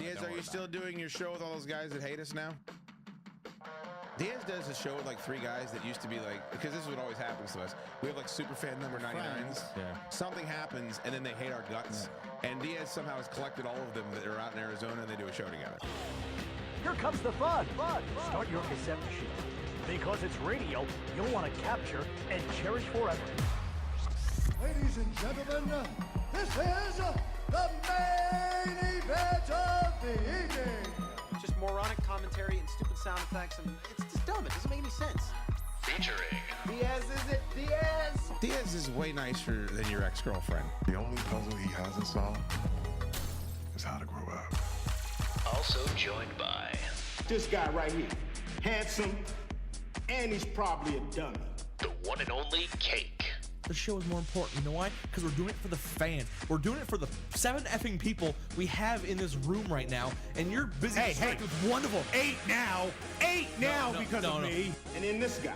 Diaz, are you still doing your show with all those guys that hate us now? Diaz does a show with like 3 guys that used to be like, because this is what always happens to us. We have like super fan number 99s. Yeah. Something happens and then they hate our guts. Yeah. And Diaz somehow has collected all of them that are out in Arizona and they do a show together. Here comes the fun. Start your cassette machine. Because it's radio you'll want to capture and cherish forever. Ladies and gentlemen, this is the main event of the evening. Just moronic commentary and stupid sound effects, and it's just dumb. It doesn't make any sense. Featuring Diaz, is it? Diaz! Diaz is way nicer than your ex-girlfriend. The only puzzle he hasn't solved is how to grow up. also joined by this guy right here, handsome, and he's probably a dummy. the one and only Cake. The show is more important. You know why? Because we're doing it for the fan. We're doing it for the 7 effing people we have in this room right now. And you're busy with one of them. 8 now because of me. And then this guy,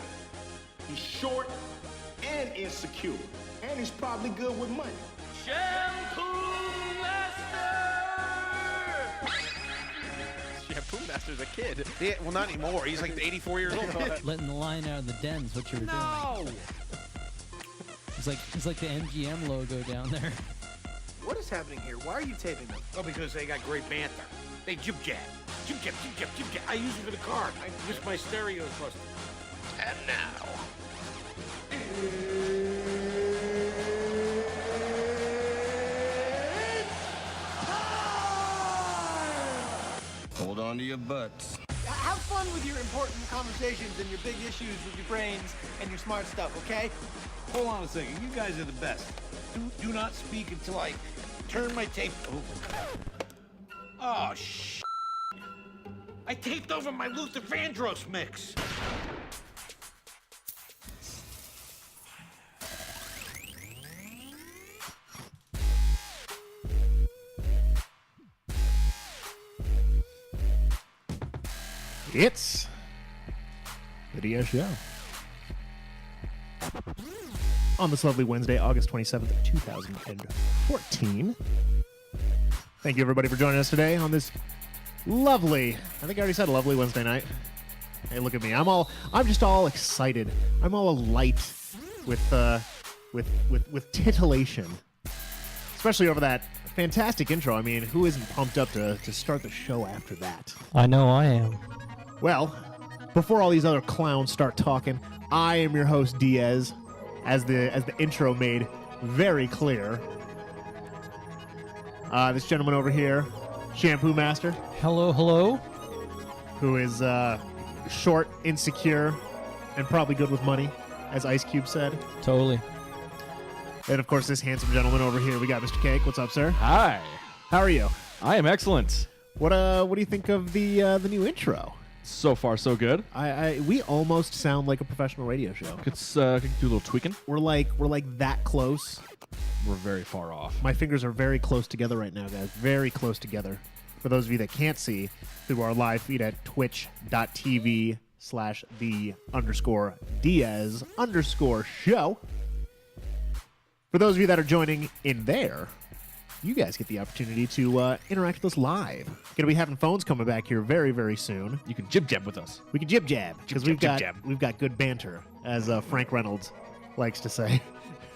he's short and insecure, and he's probably good with money. Shampoo Master's a kid. Yeah, well, not anymore. He's like 84 years old. Letting the lion out of the den is what you were doing. No! It's like the MGM logo down there. What is happening here? Why are you taping them? Oh, because they got great banter. They jib-jab. Jib-jab. I use it for the car. I wish my stereo was busted. And now, Hold on to your butts. Have fun with your important conversations and your big issues with your brains and your smart stuff, okay? Hold on a second. You guys are the best. Do not speak until I turn my tape over. Oh, shit. I taped over my Luther Vandross mix. It's the Diaz Show. On this lovely Wednesday, August 27th, 2014. Thank you, everybody, for joining us today on this lovely, I think I already said lovely Wednesday night. Hey, look at me. I'm just all excited. I'm all alight with titillation. Especially over that fantastic intro. I mean, who isn't pumped up to start the show after that? I know I am. Well, before all these other clowns start talking, I am your host, Diaz, as the intro made very clear. This gentleman over here, Shampoo Master, Hello. who is short, insecure, and probably good with money, as Ice Cube said. Totally. And, of course, this handsome gentleman over here, we got Mr. Cake. What's up, sir? Hi. How are you? I am excellent. What do you think of the new intro? So far, so good. We almost sound like a professional radio show. Could do a little tweaking. We're like that close. We're very far off. My fingers are very close together right now, guys. Very close together. For those of you that can't see, through our live feed at twitch.tv/the_Diaz_show. For those of you that are joining in there, you guys get the opportunity to interact with us live. Going to be having phones coming back here very, very soon. You can jib-jab with us. We can jib-jab, because we've jib-jab. got good banter, as Frank Reynolds likes to say.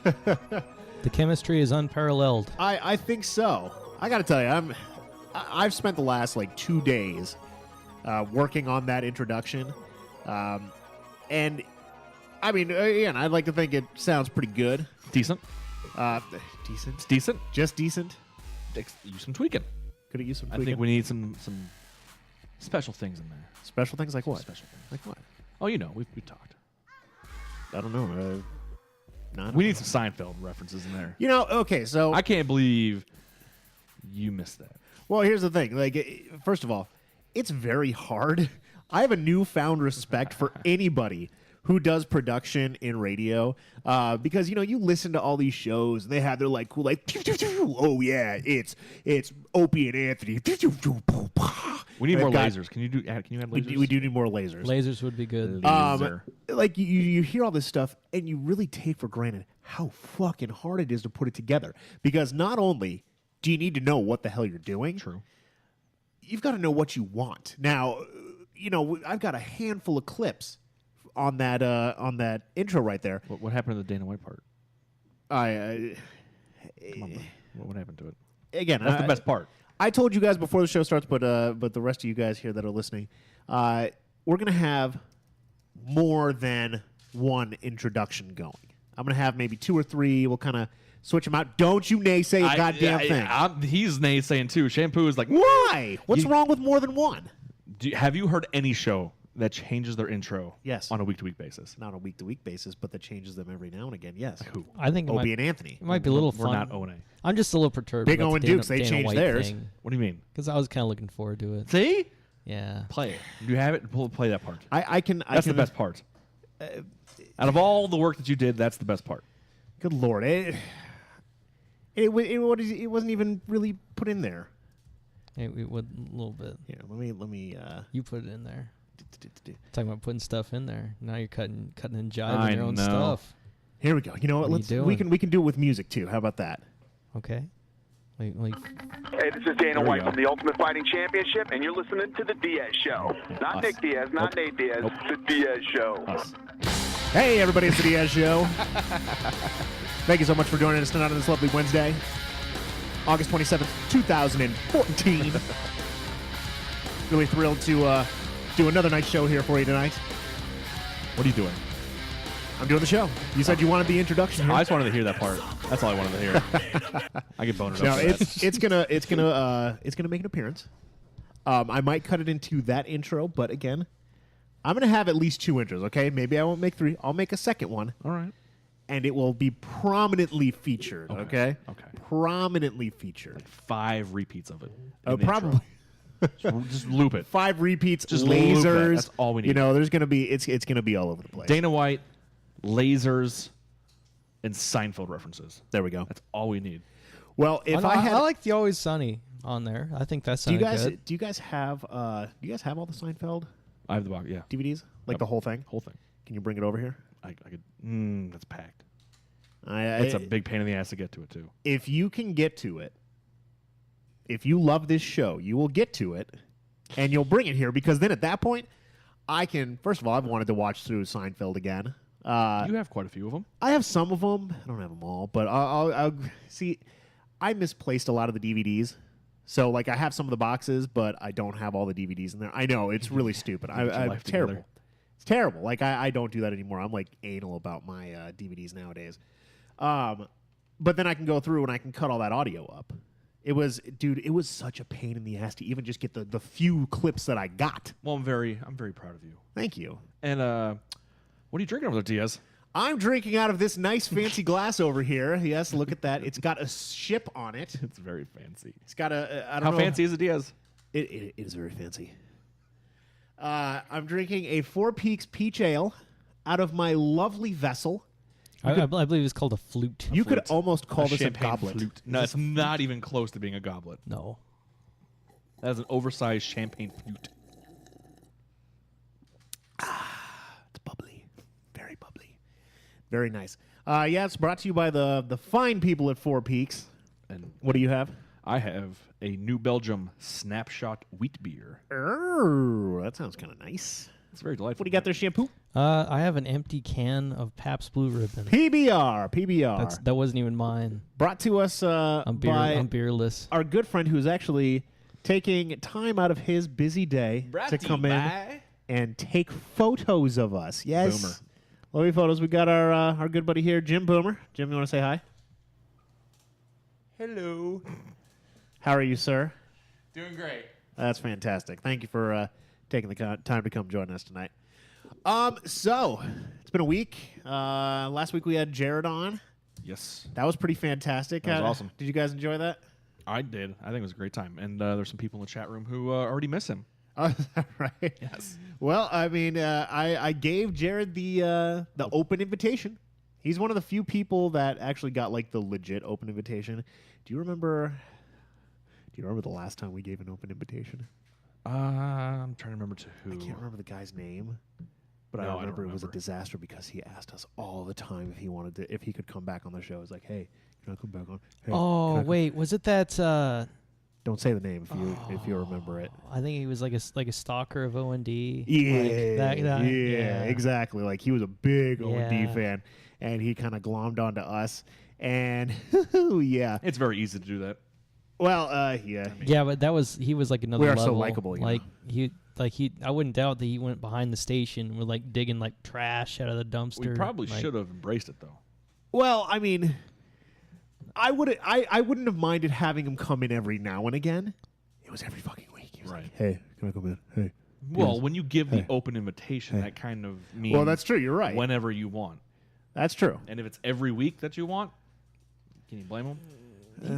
The chemistry is unparalleled. I think so. I got to tell you, I've spent the last 2 days working on that introduction, and I mean, again, I'd like to think it sounds pretty good. Decent. Decent. It's decent. Just decent. Use some tweaking. Could it use some I tweaking? think we need some special things in there. Special things like what? Special things. Like what? Oh, we talked. I don't know. We need some Seinfeld references in there. Okay, so I can't believe you missed that. well, here's the thing. First of all, it's very hard. I have a newfound respect for anybody who does production in radio, because you listen to all these shows and they have their cool oh yeah, it's Opie and Anthony. We need more lasers. Can you add lasers? We do need more lasers. Lasers would be good. You hear all this stuff and you really take for granted how fucking hard it is to put it together, because not only do you need to know what the hell you're doing, True. you've got to know what you want. Now, I've got a handful of clips on that intro right there. What happened to the Dana White part? Come on, what happened to it? Again, that's the best part. I told you guys before the show starts, but the rest of you guys here that are listening, we're gonna have more than one introduction going. I'm gonna have maybe 2 or 3. We'll kind of switch them out. Don't you naysay a goddamn thing. He's naysaying too. Shampoo is like, why? What's wrong with more than one? Have you heard any show that changes their intro Yes. on a week-to-week basis? Not on a week-to-week basis, but that changes them every now and again, yes. Like who? I think Opie and Anthony. It might be a little We're fun. not O&A. I'm just a little perturbed. Big about O the and Dana- Dukes, they Dana changed White theirs. thing, What do you mean? because I was kind of looking forward to it. See? Yeah. Play it. Do you have it? Play that part. I can. That's the best part. Out of all the work that you did, that's the best part. Good Lord. It wasn't even really put in there. It would a little bit. Yeah, let me. You put it in there. Talking about putting stuff in there. Now you're cutting and jiving I your own know. stuff. Here we go. You know what? What are you We doing? can do it with music too. How about that? Okay. Hey, this is Dana There we White go. from the Ultimate Fighting Championship, and you're listening to the Diaz Show. Not Us. Nick Diaz, not Nope. Nate Diaz. Nope. The Diaz Show. Us. Hey, everybody! It's the Diaz Show. Thank you so much for joining us tonight on this lovely Wednesday, August 27th, 2014. Really thrilled to do another nice show here for you tonight. What are you doing? I'm doing the show. You said you wanted the introduction here. I just wanted to hear that part. That's all I wanted to hear. I get boned up. No, for that. it's gonna make an appearance. I might cut it into that intro, but again, I'm gonna have at least 2 intros. Okay, maybe I won't make 3. I'll make a second one. All right. And it will be prominently featured. Okay. Okay. Prominently featured. 5 repeats of it. Oh, in the probably. intro. Just loop it. 5 repeats. Just loop that. lasers. That's all we need. There's gonna be it's gonna be all over the place. Dana White, lasers, and Seinfeld references. There we go. That's all we need. Well, if I had, I like the Always Sunny on there. I think that's do you guys good. do you guys have all the Seinfeld I have the box. Yeah. DVDs? Like Yep. the whole thing? Whole thing. Can you bring it over here? I could. That's packed. It's It's a big pain in the ass to get to it too. If you can get to it, if you love this show, you will get to it, and you'll bring it here, because then at that point, I can. First of all, I've wanted to watch through Seinfeld again. You have quite a few of them. I have some of them. I don't have them all, but I'll see. I misplaced a lot of the DVDs, so like I have some of the boxes, but I don't have all the DVDs in there. I know it's really stupid. Get your I'm life terrible. together. It's terrible. Like I don't do that anymore. I'm like anal about my DVDs nowadays. But then I can go through and I can cut all that audio up. It was such a pain in the ass to even just get the few clips that I got. Well, I'm very proud of you. Thank you. And what are you drinking over there, Diaz? I'm drinking out of this nice fancy glass over here. Yes, look at that. It's got a ship on it. It's very fancy. It's got a I don't How know. fancy is it, Diaz? It is very fancy. I'm drinking a Four Peaks Peach Ale out of my lovely vessel. I believe it's called a flute. You could almost call this a champagne goblet. flute. No, it's not even close to being a goblet. No. That is an oversized champagne flute. It's bubbly. Very bubbly. Very nice. Yeah, it's brought to you by the fine people at Four Peaks. And What do you have? I have a New Belgium Snapshot wheat beer. That sounds kind of nice. It's very delightful. What do you got there, Shampoo? I have an empty can of Pabst Blue Ribbon. PBR. That wasn't even mine. Brought to us I'm by beerless. our good friend who's actually taking time out of his busy day to come in and take photos of us. Yes. Boomer. Lovely photos. We got our good buddy here, Jim Boomer. Jim, you want to say hi? Hello. How are you, sir? Doing great. That's fantastic. Thank you for taking the time to come join us tonight. So it's been a week. Last week we had Jared on. Yes. That was pretty fantastic. That was awesome. Did you guys enjoy that? I did. I think it was a great time. And there's some people in the chat room who already miss him. Oh, is that right? Yes. Well, I mean, I gave Jared the open invitation. He's one of the few people that actually got like the legit open invitation. Do you remember the last time we gave an open invitation? I'm trying to remember to who. I can't remember the guy's name, but No, I I don't remember it was a remember. disaster because he asked us all the time if he could come back on the show. It's like, hey, can I come back on? Hey, can I Oh come-" wait, was it that Don't say the name if you remember it. I think he was like a stalker of OND. Yeah, Yeah, exactly. Like he was a big OND Yeah. fan, and he kind of glommed onto us. And yeah, It's very easy to do that. well, yeah, Yeah, but he was like another We are level. so likable, you Like I wouldn't doubt that he went behind the station with like digging like trash out of the dumpster. We probably like, should have embraced it though. Well, I mean, I wouldn't have minded having him come in every now and again. It was every fucking week. He was Right. like, "Hey, can I come in? Hey." Well, Yes. when you give Hey. the open invitation, Hey. that kind of means Well, that's true. You're right. whenever you want. That's true. And if it's every week that you want, can you blame him?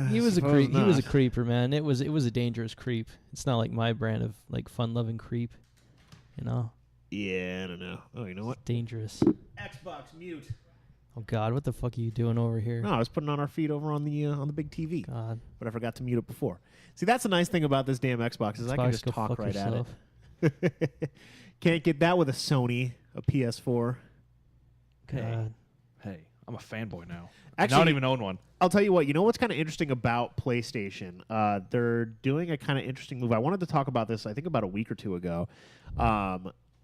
He was a suppose creep. He was a not. creeper, man. It was a dangerous creep. It's not like my brand of like fun-loving creep. You know, Yeah, I don't know. Oh, you know what? dangerous. Xbox mute. Oh God, what the fuck are you doing over here? No, I was putting on our feed over on the big TV, God, but I forgot to mute it before. See, that's the nice thing about this damn Xbox is I can Xbox, just go talk fuck right yourself. at it. Can't get that with a Sony, a PS4. God. Hey, I'm a fanboy now. Actually, I don't even own one. I'll tell you what. You know what's kind of interesting about PlayStation? They're doing a kind of interesting move. I wanted to talk about this, I think, about a week or two ago.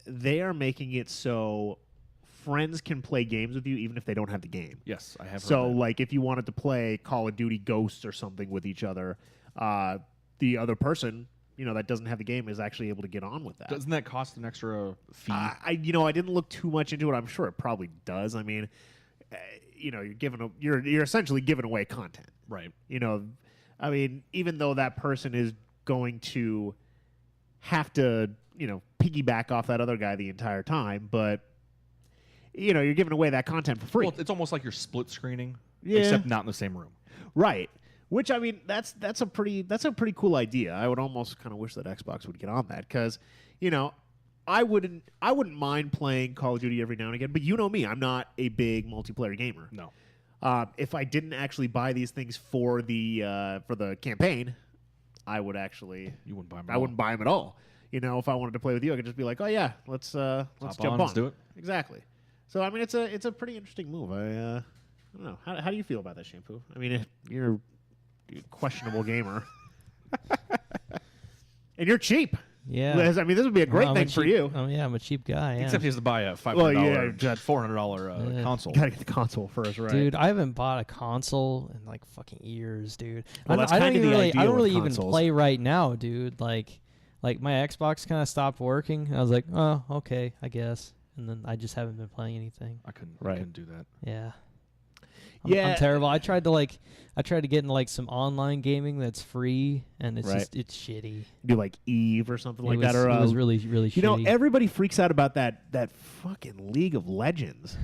They are making it so friends can play games with you even if they don't have the game. Yes, I have. So, heard that. like, if you wanted to play Call of Duty Ghosts or something with each other, the other person, that doesn't have the game is actually able to get on with that. Doesn't that cost an extra fee? I didn't look too much into it. I'm sure it probably does. I mean, you're essentially giving away content. Right. I mean, even though that person is going to have to, piggyback off that other guy the entire time, but you're giving away that content for free. Well, it's almost like you're split screening, Yeah. except not in the same room. Right. Which, I mean, that's a pretty cool idea. I would almost kind of wish that Xbox would get on that because, I wouldn't mind playing Call of Duty every now and again, but you know me, I'm not a big multiplayer gamer. No. If I didn't actually buy these things for the campaign, I would actually You wouldn't buy them. I wouldn't buy them at all. If I wanted to play with you, I could just be like, oh yeah, let's jump on. Let's do it. Exactly. So I mean, it's a pretty interesting move. I don't know. How do you feel about that, Shampoo? I mean, you're a questionable gamer, and you're cheap. Yeah. I mean, this would be a great I'm thing cheap, for you. Oh yeah, I'm a cheap guy. Yeah. Except he has to buy a $500, Well, yeah, $400 console. Gotta get the console first, right? Dude, I haven't bought a console in like fucking years, dude. Well, that's I don't kinda even the really, ideal I don't with really even consoles. play right now, dude. Like my Xbox kind of stopped working. And I was like, oh, okay, I guess. And then I just haven't been playing anything. I couldn't do that. Yeah. Yeah. I'm terrible. I tried to get into like some online gaming that's free, and it's Right. just it's shitty. Do like Eve or something like that, or it was really really shitty. everybody freaks out about that fucking League of Legends.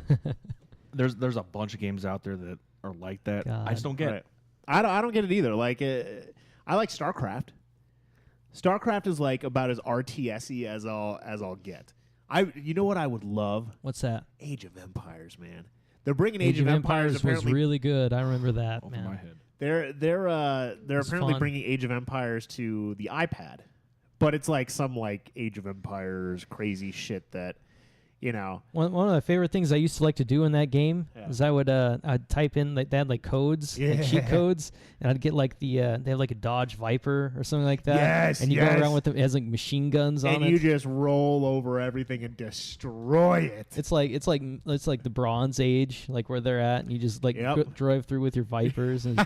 There's a bunch of games out there that are like that. I just don't get Right. it. I don't get it either. Like I like Starcraft. Starcraft is like about as RTS-y as I'll get. You know what I would love? What's that? Age of Empires, man. They're bringing Age of Empires was apparently. really good. I remember that, Over man. my head. They're apparently fun. bringing Age of Empires to the iPad, but it's like some like Age of Empires crazy shit that, One of my favorite things I used to like to do in that game is I'd type in like they had like codes, like cheat codes, and I'd get like they have like a Dodge Viper or something like that. Yes, and you go yes. around with them. It has like machine guns on and it. you just roll over everything and destroy it. It's like the Bronze Age, like where they're at, and you just like Yep. drive through with your Vipers. And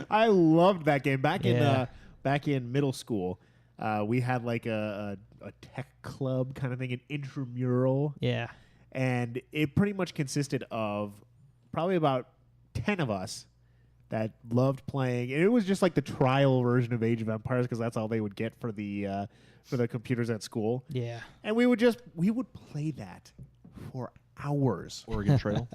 I loved that game back Yeah. in middle school. We had like a tech club kind of thing, an intramural. Yeah. And it pretty much consisted of probably about 10 of us that loved playing. And it was just like the trial version of Age of Empires because that's all they would get for the computers at school. Yeah. And we would play that for hours. Oregon Trail.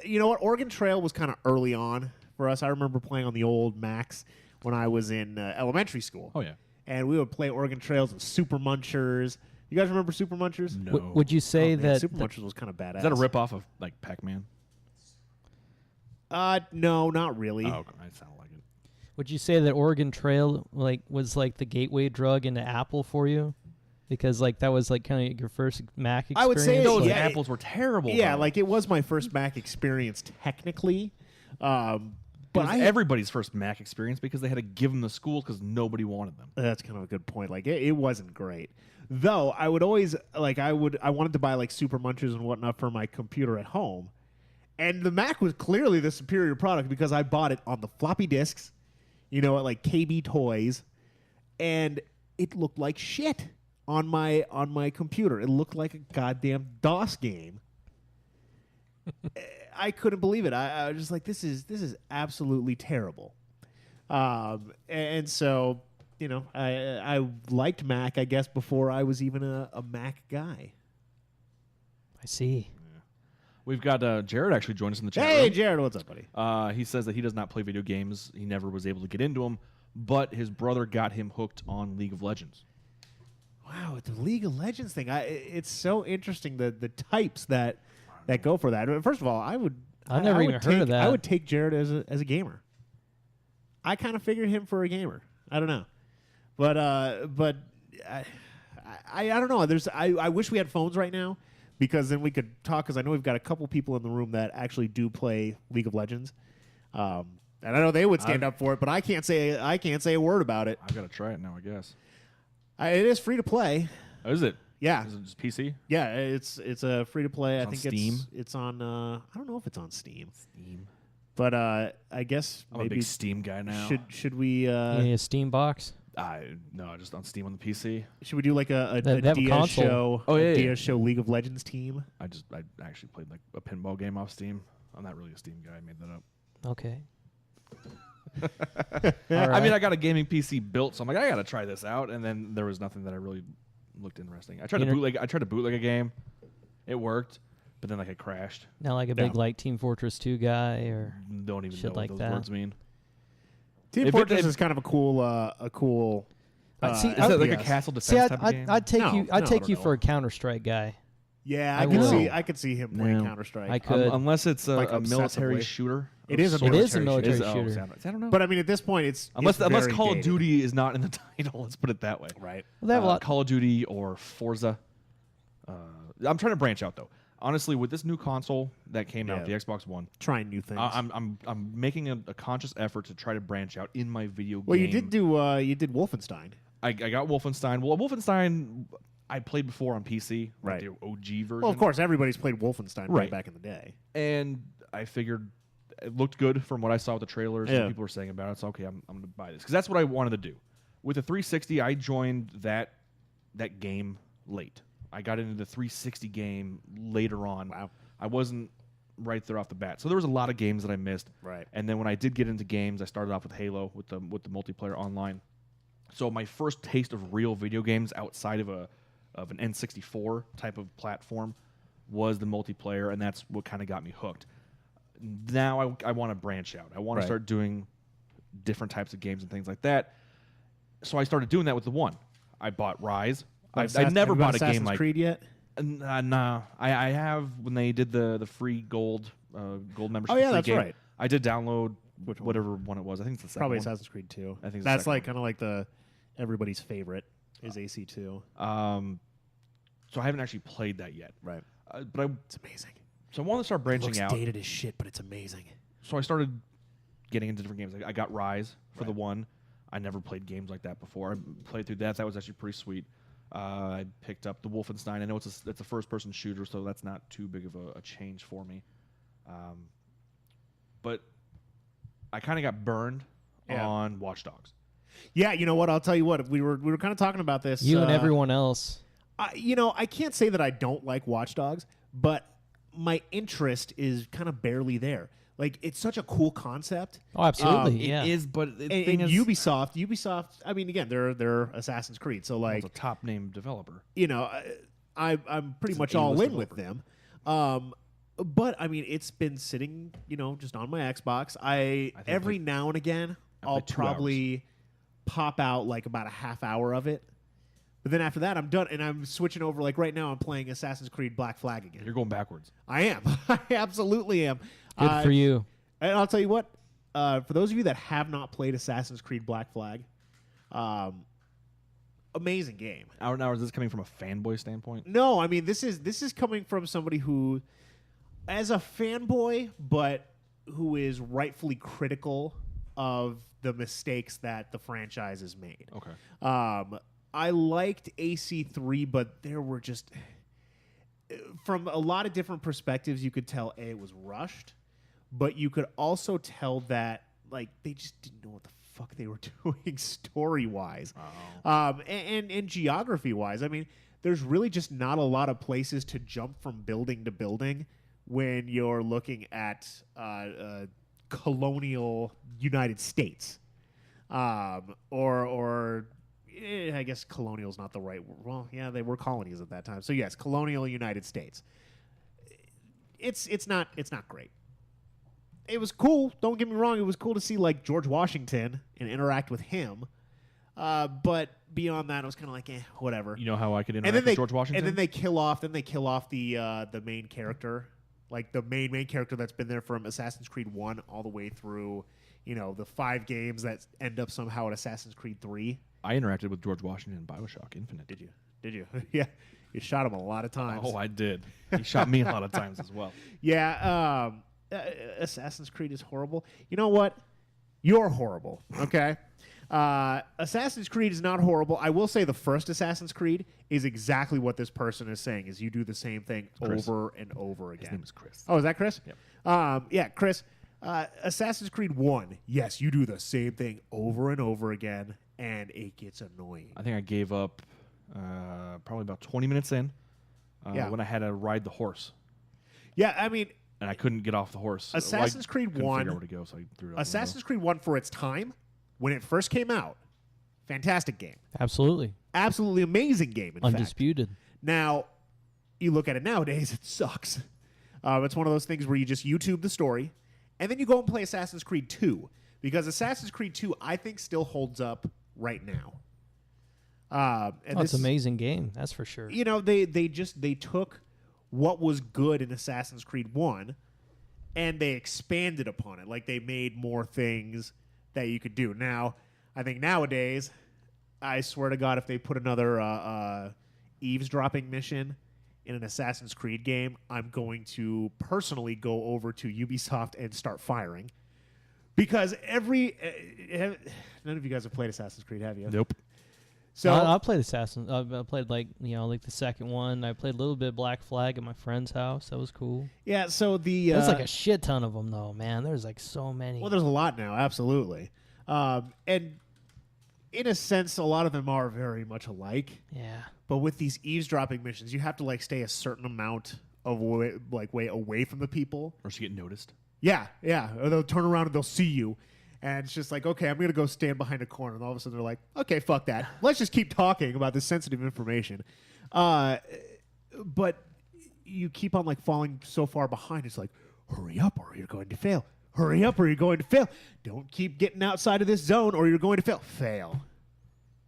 You know what? Oregon Trail was kind of early on for us. I remember playing on the old Macs when I was in elementary school. Oh, yeah. And we would play Oregon Trails and Super Munchers. You guys remember Super Munchers? No. Would you say that Super Munchers was kind of badass. Is that a ripoff of like Pac-Man? No, not really. Oh, okay. I sound like it. Would you say that Oregon Trail was like the gateway drug into Apple for you? Because like that was like kind of your first Mac experience. I would say Those yeah, apples were terrible. Yeah, though. like it was my first Mac experience technically. But was everybody's first Mac experience because they had to give them to school because nobody wanted them. That's kind of a good point. Like it wasn't great. Though I would always I wanted to buy like Super Munchers and whatnot for my computer at home. And the Mac was clearly the superior product because I bought it on the floppy disks, at like KB Toys, and it looked like shit on my computer. It looked like a goddamn DOS game. I couldn't believe it. I was just like, this is absolutely terrible. And so, I liked Mac, I guess, before I was even a Mac guy. I see. We've got Jared actually joined us in the chat room. Hey, Jared, what's up, buddy? He says that he does not play video games. He never was able to get into them, but his brother got him hooked on League of Legends. Wow, the League of Legends thing. It's so interesting, the types that go for that. First of all, I've never even heard of that. I would take Jared as a gamer. I kind of figured him for a gamer. I don't know. But I don't know. I wish we had phones right now, because then we could talk, because I know we've got a couple people in the room that actually do play League of Legends. And I know they would stand up for it, but I can't say a word about it. I've got to try it now, I guess. It is free to play. Oh, is it? Yeah. Is it just PC? Yeah, it's a free to play. I think Steam? it's on I don't know if it's on Steam. Steam. But I guess I'm a big Steam guy now. Should we a Steam box? No, just on Steam on the PC. Should we do like a They have a Diaz console. Show? Diaz Show League of Legends team. I actually played like a pinball game off Steam. I'm not really a Steam guy. I made that up. Okay. I mean, I got a gaming PC built, so I'm like, I got to try this out. And then there was nothing that I really looked interesting. I tried to bootleg a game. It worked, but then like it crashed. Not like a big like Team Fortress 2 guy or don't even shit know like what that. those words mean. Team Fortress is kind of a cool. Is that like a castle defense type of game? I'd take you for a Counter-Strike guy. Yeah, I could see him playing Counter-Strike. I could. Unless it's Like a military obsessively. shooter. It is a military shooter. I don't know. But I mean, at this point, it's unless very Call dated. of Duty is not in the title. Let's put it that way. Right. Well, they have a lot. Call of Duty or Forza. I'm trying to branch out though. Honestly, with this new console that came out, the Xbox One, trying new things. I'm making a conscious effort to try to branch out in my video game. Well, you did Wolfenstein. I got Wolfenstein. Well, Wolfenstein I played before on PC, right? The OG version. Well, of course, everybody's played Wolfenstein right back in the day. And I figured it looked good from what I saw with the trailers and people were saying about it. So okay, I'm going to buy this because that's what I wanted to do. With the 360, I joined that game late. I got into the 360 game later on. Wow. I wasn't right there off the bat. So there was a lot of games that I missed. Right. And then when I did get into games, I started off with Halo with the multiplayer online. So my first taste of real video games outside of an N64 type of platform was the multiplayer, and that's what kind of got me hooked. Now I want to branch out. I want to start doing different types of games and things like that. So I started doing that with the one. I bought Rise. I never bought a game like Creed yet? Nah. I have when they did the free gold membership. Oh yeah, free that's game. right. I did download Which one? whatever one it was. I think it's the second Probably one. Assassin's Creed 2. I think that's like kind of like the everybody's favorite is AC2. So I haven't actually played that yet. Right. But it's amazing. So I want to start branching out. Looks dated as shit, but it's amazing. So I started getting into different games. I got Rise for the one. I never played games like that before. I played through that. That was actually pretty sweet. I picked up the Wolfenstein. I know it's a first-person shooter, so that's not too big of a change for me. But I kind of got burned on Watch Dogs. Yeah, you know what? I'll tell you what. We were kind of talking about this. You and everyone else. I can't say that I don't like Watch Dogs, but my interest is kind of barely there. Like, it's such a cool concept. Oh, absolutely. It is, but the and thing is, Ubisoft. I mean, again, they're Assassin's Creed, so like it's a top name developer. I'm pretty much all in with them. But I mean, it's been sitting, just on my Xbox. Every now and again, I'll probably pop out like about a half hour of it. But then after that, I'm done, and I'm switching over. Like right now, I'm playing Assassin's Creed Black Flag again. You're going backwards. I am. I absolutely am. Good for you. And I'll tell you what. For those of you that have not played Assassin's Creed Black Flag, amazing game. Now, is this coming from a fanboy standpoint? No, I mean this is coming from somebody who, as a fanboy, but who is rightfully critical of the mistakes that the franchise has made. Okay. I liked AC3, but there were just from a lot of different perspectives, you could tell it was rushed, but you could also tell that like they just didn't know what the fuck they were doing story-wise, and geography-wise. I mean, there's really just not a lot of places to jump from building to building when you're looking at colonial United States, or I guess colonial is not the right word. Well, yeah, they were colonies at that time. So yes, colonial United States. It's not great. It was cool. Don't get me wrong. It was cool to see like George Washington and interact with him. But beyond that, it was kind of like, whatever. You know how I could interact with George Washington? And then they kill off. The main character, like the main character that's been there from Assassin's Creed 1 all the way through, the 5 games that end up somehow at Assassin's Creed 3. I interacted with George Washington in BioShock Infinite. Did you? Yeah. You shot him a lot of times. Oh, I did. He shot me a lot of times as well. Yeah. Assassin's Creed is horrible. You know what? You're horrible. Okay. Assassin's Creed is not horrible. I will say the first Assassin's Creed is exactly what this person is saying. Is you do the same thing over and over again. His name is Chris. Oh, is that Chris? Yep. Yeah, Chris. Assassin's Creed 1. Yes, you do the same thing over and over again, and it gets annoying. I think I gave up probably about 20 minutes in when I had to ride the horse. Yeah, I mean, and I couldn't get off the horse. Assassin's Creed 1. Figure out where to go, so I threw it out Assassin's Creed 1 for its time, when it first came out, fantastic game. Absolutely. Absolutely amazing game, in Undisputed. fact. Now, you look at it nowadays, it sucks. It's one of those things where you just YouTube the story, and then you go and play Assassin's Creed 2, because Assassin's Creed 2, I think, still holds up right now. It's an amazing game, that's for sure. They took what was good in Assassin's Creed 1 and they expanded upon it. Like, they made more things that you could do. Now, I think nowadays, I swear to God, if they put another eavesdropping mission in an Assassin's Creed game, I'm going to personally go over to Ubisoft and start firing. Because none of you guys have played Assassin's Creed, have you? Nope. So I played Assassin. I played like the second one. I played a little bit Black Flag at my friend's house. That was cool. Yeah. So there's like a shit ton of them though, man. There's like so many. Well, there's a lot now, absolutely. And in a sense, a lot of them are very much alike. Yeah. But with these eavesdropping missions, you have to like stay a certain amount of way away from the people, or you get noticed. Yeah. Or they'll turn around and they'll see you. And it's just like, okay, I'm going to go stand behind a corner. And all of a sudden they're like, okay, fuck that. Let's just keep talking about this sensitive information. But you keep on like falling so far behind. It's like, hurry up or you're going to fail. Hurry up or you're going to fail. Don't keep getting outside of this zone or you're going to fail. Fail.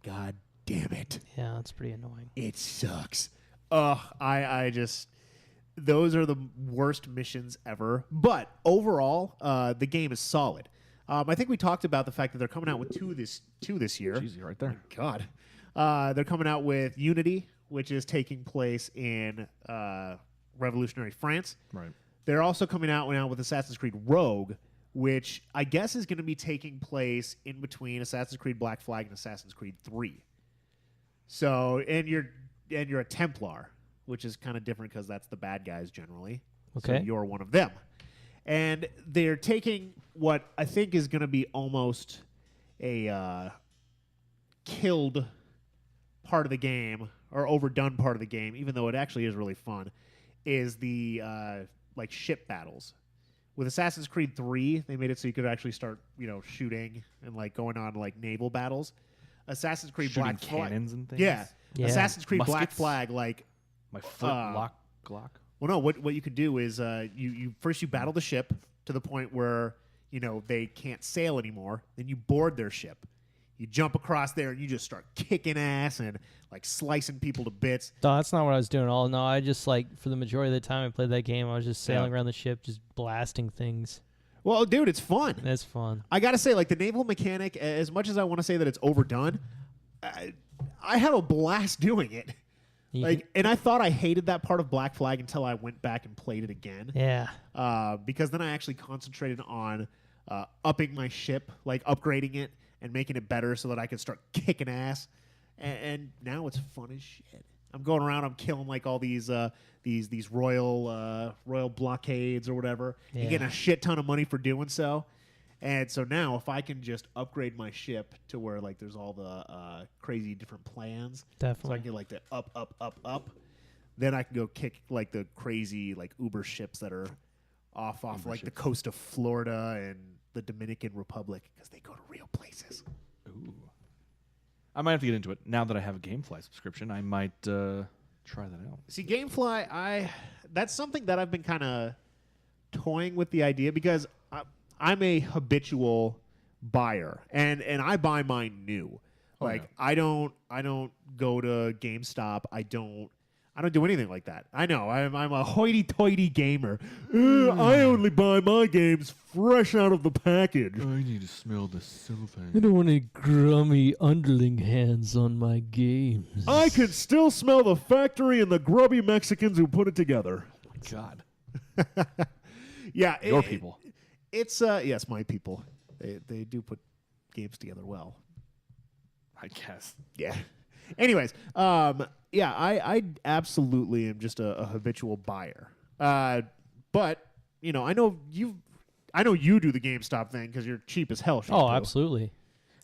God damn it. Yeah, that's pretty annoying. It sucks. I just... Those are the worst missions ever. But overall, the game is solid. I think we talked about the fact that they're coming out with two this year. Easy right there. Oh God. They're coming out with Unity, which is taking place in revolutionary France. Right. They're also coming out now with Assassin's Creed Rogue, which I guess is going to be taking place in between Assassin's Creed Black Flag and Assassin's Creed 3. So, and you're a Templar, which is kind of different because that's the bad guys generally. Okay. So you're one of them. And they're taking what I think is going to be almost a killed part of the game, or overdone part of the game, even though it actually is really fun, is the like ship battles. With Assassin's Creed 3, they made it so you could actually start, shooting and like going on like naval battles. Assassin's Creed Shooting Black Flag, cannons and things. Yeah. Assassin's Creed Muskets. Black Flag, like My foot Glock. Well, no. What you could do is you first battle the ship to the point where they can't sail anymore. Then you board their ship. You jump across there and you just start kicking ass and like slicing people to bits. No, that's not what I was doing at all. No, I just like for the majority of the time I played that game, I was just sailing around the ship, just blasting things. Well, dude, it's fun. It's fun. I gotta say, like the naval mechanic, as much as I want to say that it's overdone, I had a blast doing it. Like, and I thought I hated that part of Black Flag until I went back and played it again. Yeah. Because then I actually concentrated on upping my ship, like upgrading it and making it better so that I could start kicking ass. And now it's fun as shit. I'm going around, I'm killing like all these royal blockades or whatever, and getting a shit ton of money for doing so. And so now, if I can just upgrade my ship to where like there's all the crazy different plans, Definitely. so I can get like the up, then I can go kick like the crazy like Uber ships that are off like the coast of Florida and the Dominican Republic because they go to real places. Ooh. I might have to get into it now that I have a GameFly subscription. I might try that out. See, GameFly, that's something that I've been kind of toying with the idea because I'm a habitual buyer, and I buy mine new. I don't go to GameStop. I don't do anything like that. I know I'm a hoity-toity gamer. I only buy my games fresh out of the package. I need to smell the cellophane. I don't want any grummy underling hands on my games. I can still smell the factory and the grubby Mexicans who put it together. God. Yeah, your people. It's yes, my people. They do put games together well. I guess. Yeah. Anyways, yeah, I absolutely am just a habitual buyer. But you know, I know you do the GameStop thing because you're cheap as hell. Oh, absolutely.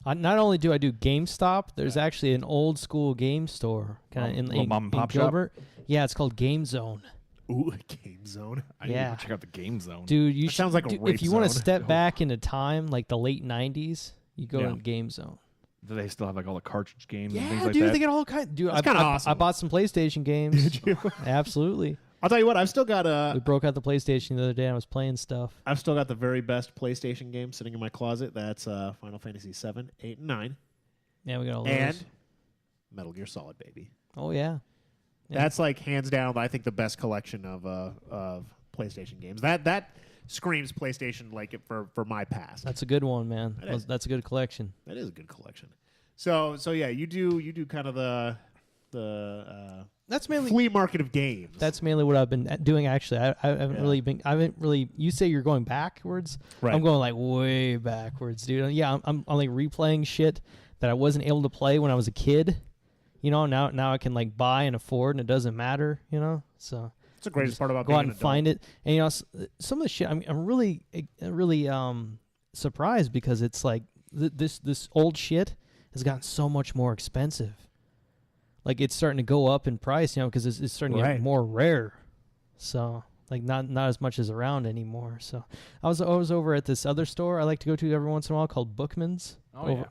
Not only do I do GameStop, there's actually an old school game store kind of in mom and pop Gilbert. Yeah, it's called Game Zone. Ooh, Game Zone. I need to go check out the Game Zone. Dude, you sounds like a rape if you want to zone. step back into time, like the late 90s, you go to Game Zone. Do they still have like all the cartridge games and Yeah, things like dude, that? they get all kinds. Dude, That's kinda awesome. I bought some PlayStation games. Did you? Absolutely. I'll tell you what, I've still got We broke out the PlayStation the other day and I was playing stuff. I've still got the very best PlayStation game sitting in my closet. That's Final Fantasy 7, 8, and 9. Yeah, we got all those. And Metal Gear Solid, baby. Oh, yeah. That's like hands down, I think, the best collection of PlayStation games. That screams PlayStation like it for my past. That's a good one, man. That is. That's a good collection. That is a good collection. So yeah, you do kind of the that's mainly flea market of games. That's mainly what I've been doing. Actually, I haven't really. You say you're going backwards. Right. I'm going like way backwards, dude. Yeah, I'm like replaying shit that I wasn't able to play when I was a kid. You know, now I can like buy and afford, and it doesn't matter. You know, so it's the greatest part about go being out an and adult. find it. And you know, some of the shit I'm really surprised because it's like this old shit has gotten so much more expensive. Like it's starting to go up in price, you know, because it's starting to get more rare. So like not as much as around anymore. So I was over at this other store I like to go to every once in a while called Bookman's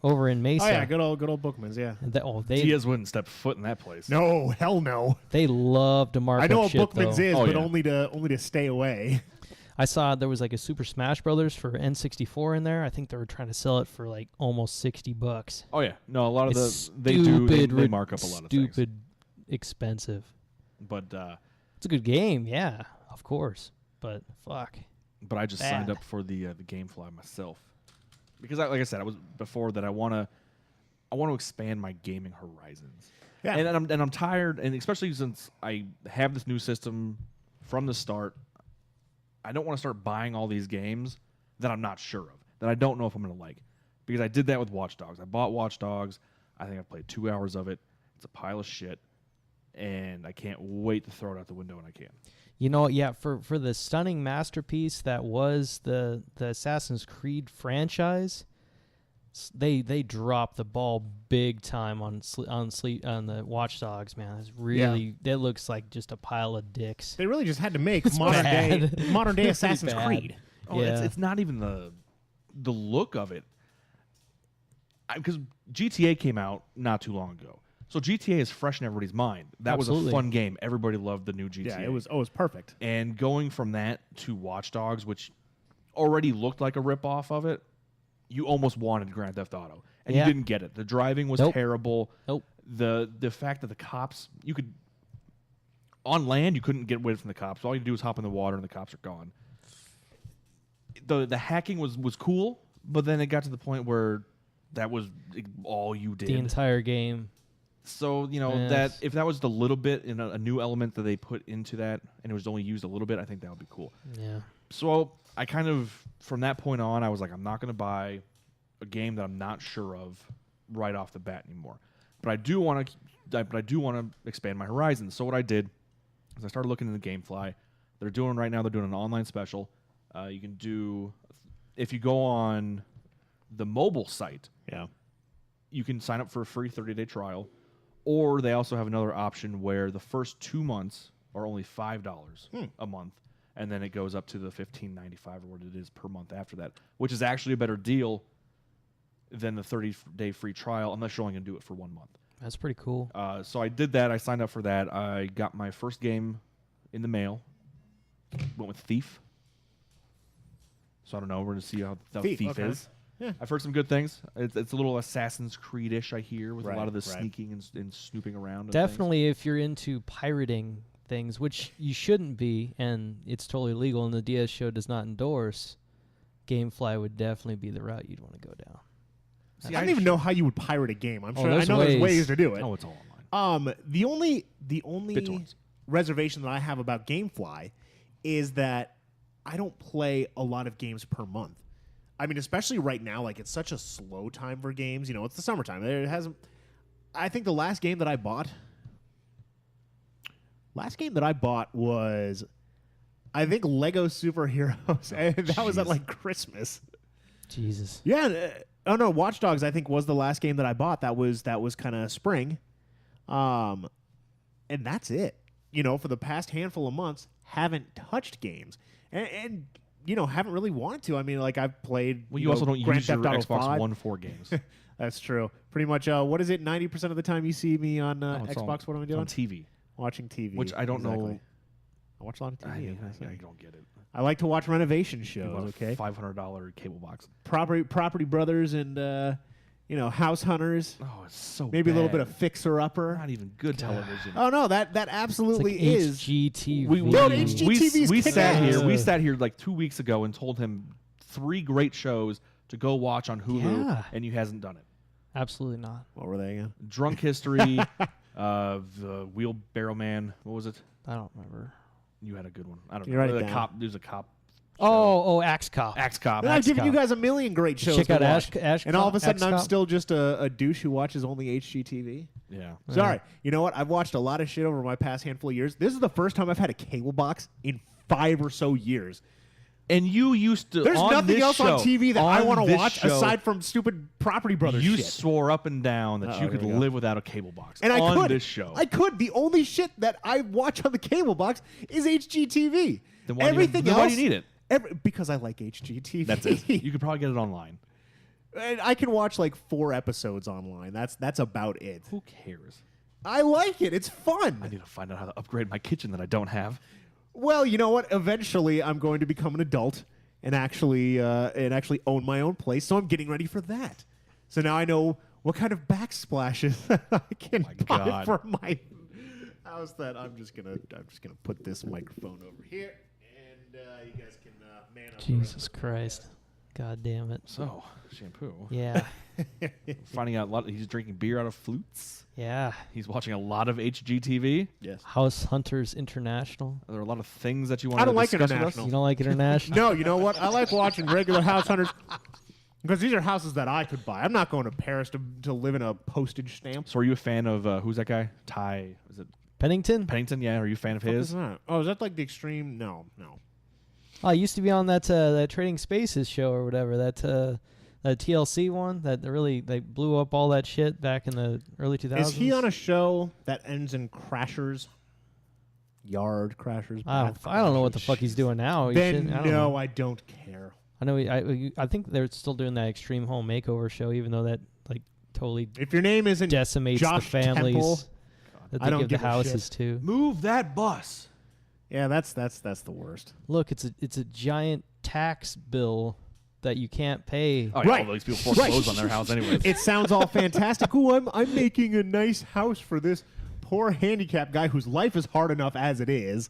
over in Mesa. Oh yeah, good old Bookman's, yeah. And Diaz wouldn't step foot in that place. No, hell no. They love to mark I know up what shit, Bookman's though. is, but only to stay away. I saw there was like a Super Smash Brothers for N64 in there. I think they were trying to sell it for like almost $60. Oh yeah, no, a lot of It's they mark up a lot of things. Stupid expensive. But it's a good game, yeah, of course. But fuck. But I just signed up for the GameFly myself because, like I said, I was before that. I want to expand my gaming horizons. Yeah, and I'm tired, and especially since I have this new system from the start. I don't want to start buying all these games that I'm not sure of, that I don't know if I'm going to like. Because I did that with Watch Dogs. I bought Watch Dogs. I think I've played 2 hours of it. It's a pile of shit. And I can't wait to throw it out the window when I can. You know, yeah, for the stunning masterpiece that was the Assassin's Creed franchise, they dropped the ball big time on the Watch Dogs, man. It's really that looks like just a pile of dicks. They really just had to make modern day Assassin's Creed. Oh, yeah. It's not even the look of it. Because GTA came out not too long ago. So GTA is fresh in everybody's mind. That was a fun game. Everybody loved the new GTA. Yeah, it was perfect. And going from that to Watch Dogs, which already looked like a ripoff of it, you almost wanted Grand Theft Auto. And you didn't get it. The driving was terrible. Nope. The fact that the cops, you could... On land, you couldn't get away from the cops. All you do is hop in the water and the cops are gone. The hacking was cool, but then it got to the point where that was all you did. The entire game. So, that if that was the little bit in a new element that they put into that and it was only used a little bit, I think that would be cool. Yeah. So I kind of, from that point on, I was like, I'm not going to buy a game that I'm not sure of right off the bat anymore. But I do want to expand my horizons. So what I did is I started looking into GameFly. They're doing an online special. You can do, if you go on the mobile site, you can sign up for a free 30-day trial. Or they also have another option where the first 2 months are only $5 a month, and then it goes up to the $15.95 or what it is per month after that, which is actually a better deal than the 30-day free trial, unless you're only going to do it for 1 month. That's pretty cool. So I did that. I signed up for that. I got my first game in the mail. Went with Thief. So I don't know. We're going to see how Thief is. Yeah. I've heard some good things. It's a little Assassin's Creed-ish, I hear, with a lot of the sneaking and snooping around. Definitely, if you're into pirating things, which you shouldn't be, and it's totally legal, and the Diaz Show does not endorse, GameFly would definitely be the route you'd want to go down. See, I don't even know how you would pirate a game. I know there's ways to do it. Oh, it's all online. The only reservation that I have about GameFly is that I don't play a lot of games per month. I mean, especially right now, like it's such a slow time for games. It's the summertime. It hasn't. I think the last game that I bought was, I think, Lego Superheroes, and that was at like Christmas. Jesus. Yeah. Oh no, Watch Dogs I think was the last game that I bought. That was kind of spring, and that's it. For the past handful of months, haven't touched games, and haven't really wanted to. I mean, like I've played. Well, you also don't Grand use your Theft Auto Xbox 5. One for games. That's true. Pretty much. What is it? 90% of the time you see me on Xbox. What am I doing? On TV. Watching TV. Which I don't know. I watch a lot of TV. I don't get it. I like to watch renovation shows. Okay. $500 cable box. Property Brothers and House Hunters. Oh, it's so maybe bad. a little bit of Fixer Upper. Not even good television. Oh no, that absolutely it's like is HGTV. We sat here like 2 weeks ago and told him 3 great shows to go watch on Hulu, and he hasn't done it. Absolutely not. What were they again? Drunk History, the Wheelbarrow Man. What was it? I don't remember. You had a good one. I don't know. The cop. There's a cop. Oh, Axe Cop. Axe Cop. I've given you guys a million great shows Check to out watch, Axe and all of a Cop, sudden I'm Axe still just a douche who watches only HGTV. Yeah. Sorry. You know what? I've watched a lot of shit over my past handful of years. This is the first time I've had a cable box in 5 or so years. And you used to. There's nothing else on TV that I want to watch show, aside from stupid Property Brothers you shit. swore up and down that you could live without a cable box. And on I could. This show. I could. The only shit that I watch on the cable box is HGTV. Then why Everything do you, else. why do you need it? Because I like HGTV. That's it. You could probably get it online. And I can watch like 4 episodes online. That's about it. Who cares? I like it. It's fun. I need to find out how to upgrade my kitchen that I don't have. Well, you know what? Eventually, I'm going to become an adult and actually own my own place. So I'm getting ready for that. So now I know what kind of backsplashes I can buy for my house. That I'm just gonna put this microphone over here, and you guys can man up. Jesus Christ. God damn it. So, shampoo. Yeah. Finding out he's drinking beer out of flutes. Yeah. He's watching a lot of HGTV. Yes. House Hunters International. Are there a lot of things that you want I don't to like discuss with us? international. You don't like International? No, you know what? I like watching regular House Hunters because these are houses that I could buy. I'm not going to Paris to live in a postage stamp. So are you a fan of, who's that guy? Ty, is it? Pennington? Pennington, yeah. Are you a fan of his? Is that? Oh, is that like the extreme? No. Oh, I used to be on that Trading Spaces show or whatever. That TLC one that they blew up all that shit back in the early 2000s. Is he on a show that ends in Crashers? Yard Crashers? I don't know what the fuck he's doing now. Then I don't care. I know. I think they're still doing that Extreme Home Makeover show, even though that totally. If your name isn't decimates Josh the families Temple, that I they don't give the give a houses shit. to. Move that bus. Yeah, that's the worst. Look, it's a giant tax bill that you can't pay. Oh, yeah, all these people foreclose on their house anyways. It sounds all fantastic. Ooh, I'm making a nice house for this poor handicapped guy whose life is hard enough as it is,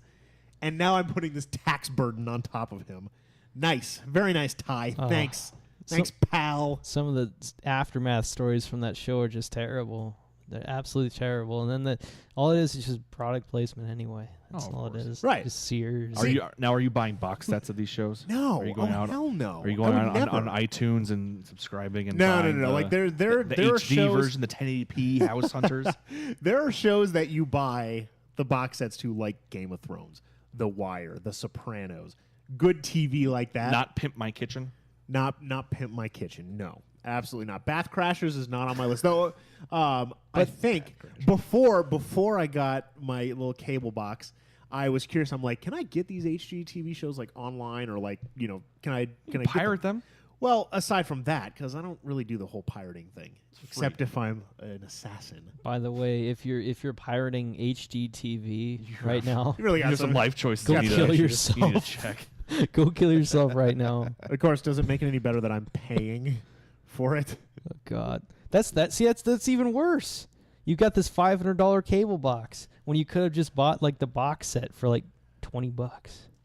and now I'm putting this tax burden on top of him. Nice. Very nice, Ty. Thanks. Thanks, pal. Some of the aftermath stories from that show are just terrible. They're absolutely terrible. And then all it is just product placement anyway. That's all it is. Right. Just Sears. Are you buying box sets of these shows? No. Are you going out? Hell no. Are you going on iTunes and subscribing and No. buying Like there the are HD shows, version, the 1080p House Hunters? There are shows that you buy the box sets to, like Game of Thrones, The Wire, The Sopranos, good TV like that. Not Pimp My Kitchen. Not Pimp My Kitchen. No, absolutely not. Bath Crashers is not on my list. Though I think before I got my little cable box, I was curious. I'm like, can I get these HGTV shows like online, or like, you know, can I pirate them? Well, aside from that, because I don't really do the whole pirating thing, except if I'm an assassin. By the way, if you're pirating HGTV right now, You really got some life choices. Go you need kill to- yourself. You need to check. Go kill yourself right now. Of course, doesn't make it any better that I'm paying for it. Oh God, that's even worse. You got this $500 cable box when you could have just bought like the box set for like $20.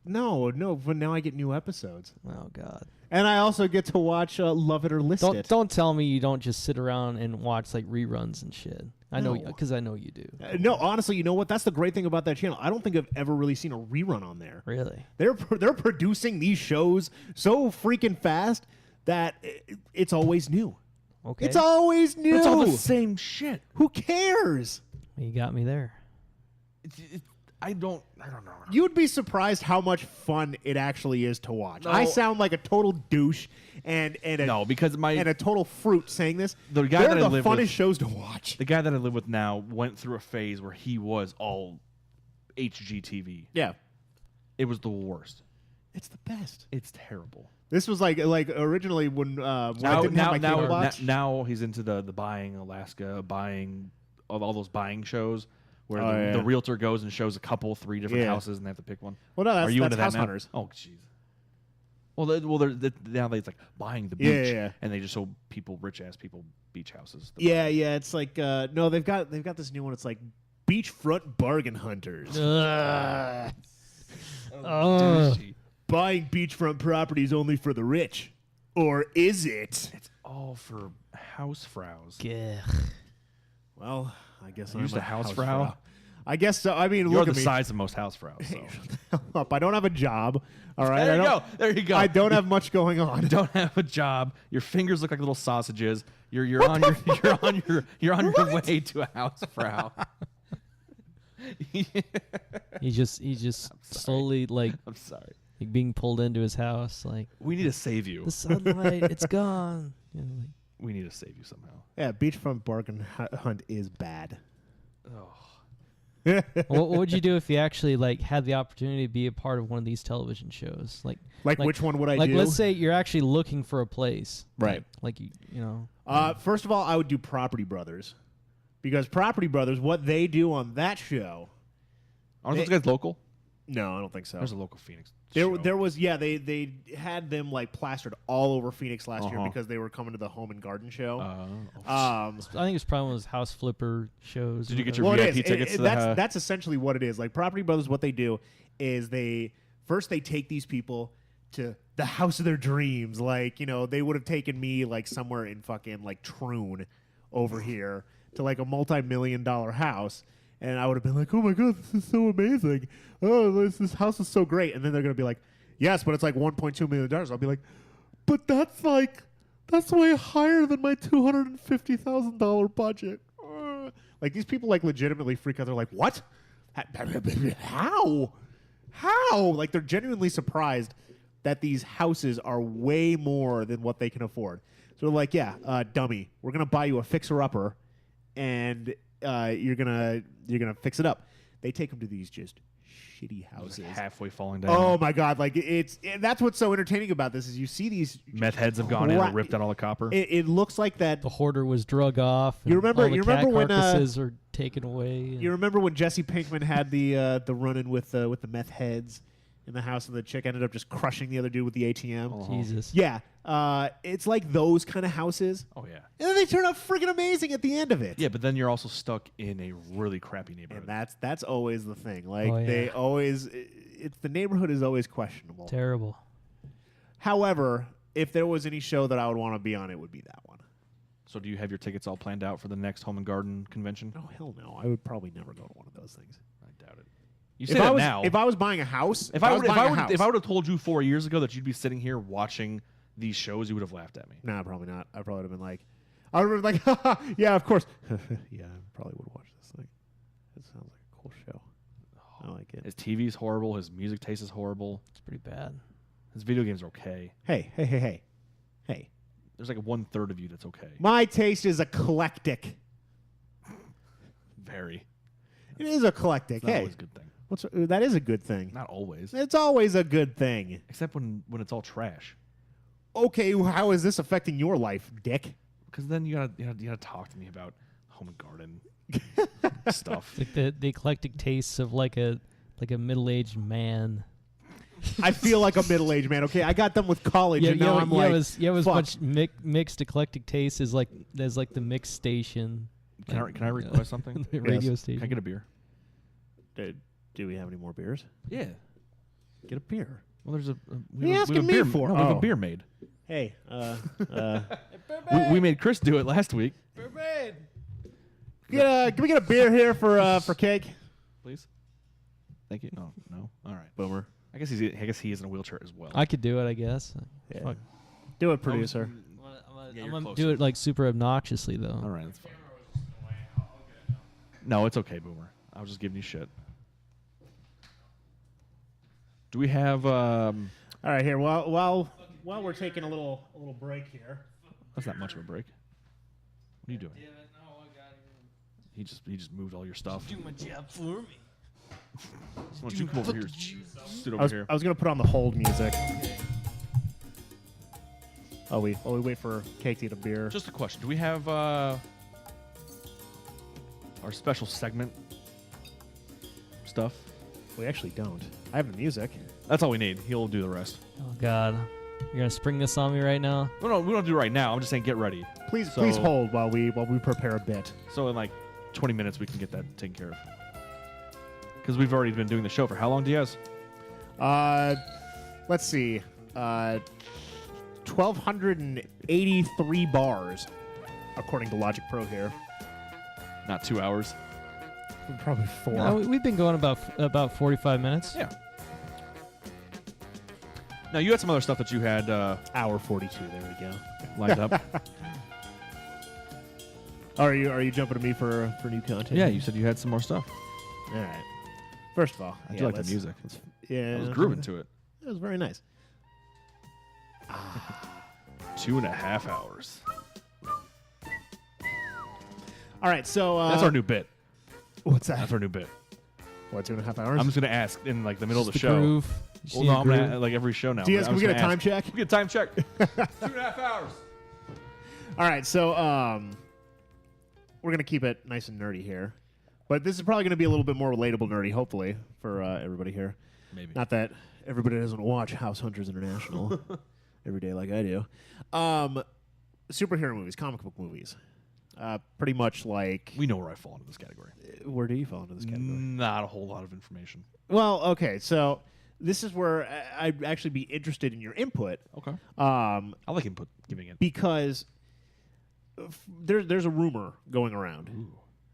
No, but now I get new episodes. Oh God. And I also get to watch Love It or List It. Don't tell me you don't just sit around and watch like reruns and shit. I know, No. because I know you do. No, honestly, you know what? That's the great thing about that channel. I don't think I've ever really seen a rerun on there. Really? They're producing these shows so freaking fast that it's always new. Okay. It's always new. It's all the same shit. Who cares? You got me there. I don't know. You'd be surprised how much fun it actually is to watch. No. I sound like a total douche and a total fruit saying this. The guy They're that I the live funnest with, shows to watch. The guy that I live with now went through a phase where he was all HGTV. Yeah. It was the worst. It's the best. It's terrible. This was like originally when I didn't have my cable box. Now he's into the buying Alaska, buying all those buying shows where Oh, the realtor goes and shows a couple, 3 different Yeah. houses and they have to pick one. Well, no, that's, Are you that's into House that now? Hunters. Oh, jeez. Well, now it's like buying the beach, Yeah. and they just show people, rich ass people, beach houses. Yeah. It's like no, they've got this new one. It's like beachfront bargain hunters. Buying beachfront properties only for the rich, or is it? It's all for housefraus. Well, I guess Are I'm you just a housefrau. housefrau? I guess so. I mean, You're look the at me. size of most housefraus. So. Up. I don't have a job. All right. There you go. There you go. I don't have much going on. You don't have a job. Your fingers look like little sausages. You're on your way to a housefrau. He just slowly like I'm sorry. being pulled into his house. Like, We need to save you. the sunlight, it's gone. You know, like, We need to save you somehow. Yeah, beachfront bargain hunt is bad. what would you do if you actually like had the opportunity to be a part of one of these television shows? Like which one would I like, do? let's say you're actually looking for a place, Right. Like you know. First of all, I would do Property Brothers, because Property Brothers, what they do on that show. Aren't those guys local? No, I don't think so. There's a local Phoenix. There was they had them like plastered all over Phoenix last year Uh-huh. because they were coming to the Home and Garden show. I think it's probably one of those house flipper shows. Did you get or your whatever. VIP tickets? That's essentially what it is. Like Property Brothers, what they do is they take these people to the house of their dreams. Like, you know, they would have taken me like somewhere in fucking like Troon over here to like a multi-million-dollar house. And I would have been like, oh my God, this is so amazing. Oh, this house is so great. And then they're going to be like, yes, but it's like $1.2 million. I'll be like, but that's way higher than my $250,000 budget. Like, these people like legitimately freak out. They're like, what? How? Like, they're genuinely surprised that these houses are way more than what they can afford. So they're like, yeah, dummy, we're going to buy you a fixer-upper, and you're gonna fix it up. They take them to these just shitty houses, like halfway falling down. Oh my God! Like that's what's so entertaining about this is you see these meth heads have gone in and ripped out all the copper. It looks like that the hoarder was drug off. You remember? All the cat when carcasses are taken away. You remember when Jesse Pinkman had the run-in with the meth heads in the house, and the chick ended up just crushing the other dude with the ATM. Jesus. Yeah. It's like those kind of houses. Oh yeah. And then they turn out freaking amazing at the end of it. Yeah, but then you're also stuck in a really crappy neighborhood. And that's always the thing. Like Oh, yeah. they always, it's the neighborhood is always questionable. Terrible. However, if there was any show that I would want to be on, it would be that one. So do you have your tickets all planned out for the next Home and Garden convention? Oh hell no! I would probably never go to one of those things. I doubt it. You say that now. If I was buying a house, if I would have told you 4 years ago that you'd be sitting here watching these shows, you would have laughed at me. Nah, probably not. I probably would have been like, yeah, of course. Yeah, I probably would watch this thing. It sounds like a cool show. I like it. His TV's horrible. His music taste is horrible. It's pretty bad. His video games are okay. Hey. There's like 1/3 of you that's okay. My taste is eclectic. Very. It is eclectic. It's not hey, always a good thing. That is a good thing. Not always. It's always a good thing. Except when it's all trash. Okay, how is this affecting your life, Dick? Because then you gotta talk to me about Home and Garden stuff. Like the eclectic tastes of like a middle-aged man. I feel like a middle-aged man. Okay, I got done with college, and now I'm like, it was fuck. much mixed eclectic tastes is like there's like the mixed station. Can I request something? The radio Yes. station. Can I get a beer? Do we have any more beers? Yeah. Get a beer. Well, there's What are you asking me for? No, we have Oh. a beer made. Hey, We made Chris do it last week. can we get a beer here for cake? Please. Thank you. No. All right. Boomer. I guess he is in a wheelchair as well. I could do it, I guess. Yeah. Fuck. Do it, producer. Yeah, I'm you're gonna closer. do it like super obnoxiously though. All right, that's fine. No, it's okay, Boomer. I was just giving you shit. Do we have? All right, here. While we're taking a little break here. That's not much of a break. What are you doing? He just moved all your stuff. Do my job for me. Why don't you come over here? Sit over here. I was gonna put on the hold music. Oh, we wait for Cake to eat a beer. Just a question. Do we have our special segment stuff? We actually don't. I have the music. That's all we need. He'll do the rest. Oh God, you're gonna spring this on me right now. No, we don't do it right now. I'm just saying get ready. Please hold while we prepare a bit. So in like 20 minutes we can get that taken care of. Because we've already been doing the show for how long, Diaz? Let's see. 1,283 bars, according to Logic Pro here. Not 2 hours. Probably 4. No, we've been going about 45 minutes. Yeah. Now you had some other stuff that you had Hour 42. There we go. lined up. Are you jumping to me for new content? Yeah, you said you had some more stuff. All right. First of all, I do like the music. Yeah, I was grooving to it. It was very nice. 2.5 hours. All right, so That's our new bit. What's that? That's our new bit. What, 2.5 hours? I'm just gonna ask in like the middle of the Just show. groove. Well, no, I'm gonna like every show now. Diaz, I'm can we just get a gonna time check? We get a time check. 2.5 hours. All right, so we're gonna keep it nice and nerdy here, but this is probably gonna be a little bit more relatable nerdy, hopefully, for everybody here. Maybe. Not that everybody doesn't watch House Hunters International every day like I do. Superhero movies, comic book movies, pretty much like. We know where I fall into this category. Where do you fall into this category? Not a whole lot of information. Well, okay, so this is where I'd actually be interested in your input. Okay. I like input giving it because there's a rumor going around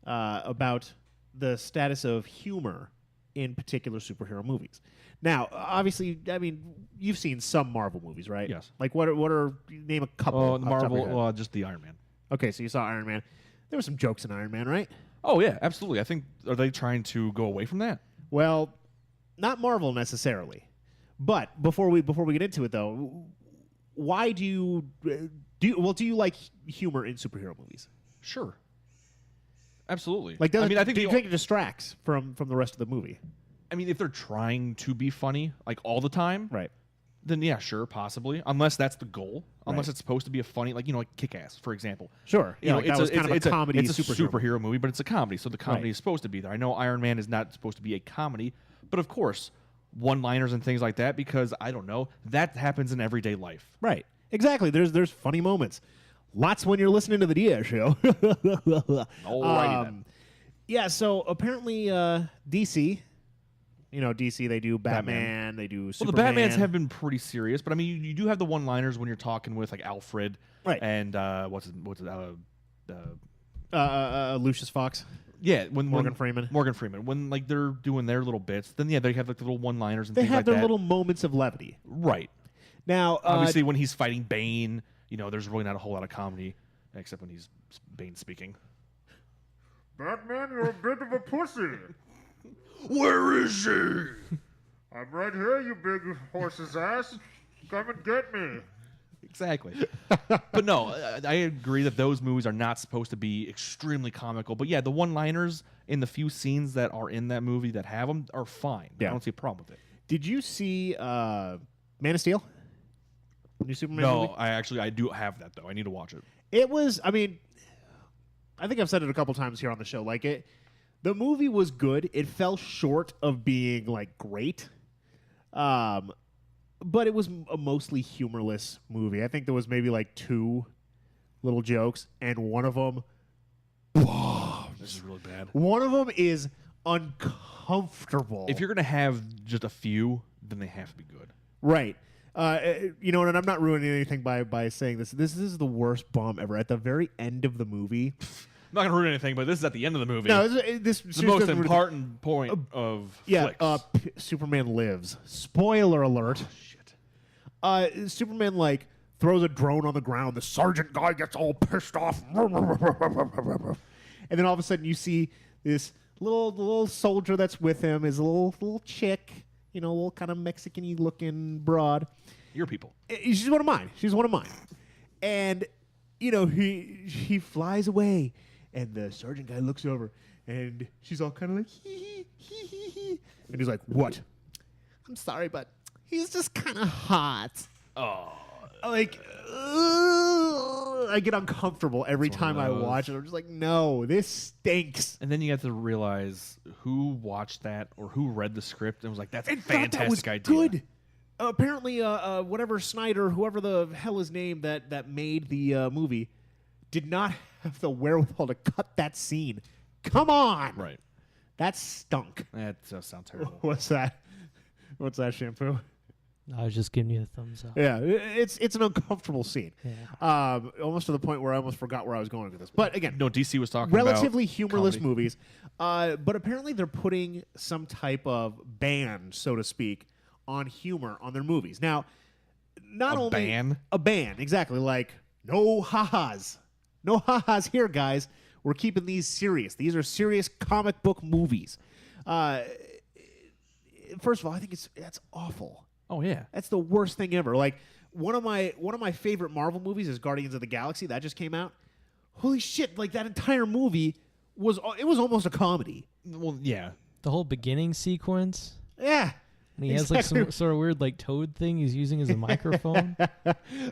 about the status of humor in particular superhero movies. Now, obviously, I mean, you've seen some Marvel movies, right? Yes. Like what are name a couple? Oh, off the top of your Marvel, head. just the Iron Man. Okay, so you saw Iron Man. There were some jokes in Iron Man, right? Oh yeah, absolutely. I think are they trying to go away from that? Well, not Marvel necessarily. But before we get into it though, why do you like humor in superhero movies? Sure. Absolutely. Like, I mean, I think do you think it distracts from the rest of the movie? I mean, if they're trying to be funny like all the time, Right. then yeah, sure, possibly. Unless that's the goal. Unless Right. it's supposed to be a funny, like like Kick-Ass, for example. Sure. You know, like that was kind of a comedy It's a superhero. superhero movie, but it's a comedy, so the comedy Right. is supposed to be there. I know Iron Man is not supposed to be a comedy, but of course, one-liners and things like that, because I don't know, that happens in everyday life. Right. Exactly. There's funny moments. Lots when you're listening to the Diaz Show. Alrighty then. Yeah, so apparently DC You know, DC, they do Batman. They do Superman. Well, the Batmans have been pretty serious, but I mean, you do have the one-liners when you're talking with like Alfred, right? And Lucius Fox. Yeah, Morgan Freeman. Morgan Freeman. When like they're doing their little bits, then yeah, they have like the little one-liners and they things have like their that. little moments of levity. Right. Now, obviously, when he's fighting Bane, you know, there's really not a whole lot of comedy, except when he's Bane speaking. Batman, you're a bit of a pussy. Where is she? I'm right here, you big horse's ass. Come and get me. Exactly. But no, I agree that those movies are not supposed to be extremely comical. But yeah, the one-liners in the few scenes that are in that movie that have them are fine. Yeah. I don't see a problem with it. Did you see Man of Steel? New Superman movie? I do have that, though. I need to watch it. It was, I mean, I think I've said it a couple times here on the show. Like, the movie was good. It fell short of being, like, great. But it was a mostly humorless movie. I think there was maybe, like, 2 little jokes, and one of them, this is really bad. One of them is uncomfortable. If you're going to have just a few, then they have to be good. Right. You know, and I'm not ruining anything by saying this. This is the worst bomb ever. At the very end of the movie, I'm not going to ruin anything, but this is at the end of the movie. No, this is the most important point of flicks. Superman lives. Spoiler alert. Oh, shit. Superman, like, throws a drone on the ground. The sergeant guy gets all pissed off. And then all of a sudden you see this little soldier that's with him, is a little chick, you know, a little kind of Mexican-y looking broad. Your people. She's one of mine. And, you know, he flies away, and the sergeant guy looks over, and she's all kind of like, hee. And he's like, what? I'm sorry, but he's just kind of hot. Oh. Like, I get uncomfortable every time I watch it. I'm just like, no, this stinks. And then you have to realize who watched that or who read the script and was like, that's a fantastic that was idea. Good. Apparently, whatever Snyder, whoever the hell his name that made the movie, did not have the wherewithal to cut that scene. Come on. Right. That stunk. That does sound terrible. What's that? What's that, Shampoo? I was just giving you a thumbs up. Yeah, it's an uncomfortable scene. Yeah. Almost to the point where I almost forgot where I was going with this. But again, no, DC was talking relatively about humorless comedy. movies. But apparently they're putting some type of ban, so to speak, on humor on their movies. Now, not only a ban, exactly, like no ha-has. No ha-has here, guys. We're keeping these serious. These are serious comic book movies. First of all, I think that's awful. Oh yeah, that's the worst thing ever. Like one of my favorite Marvel movies is Guardians of the Galaxy. That just came out. Holy shit! Like that entire movie was almost a comedy. Well, yeah, the whole beginning sequence. Yeah, and he has like some sort of weird like toad thing he's using as a microphone.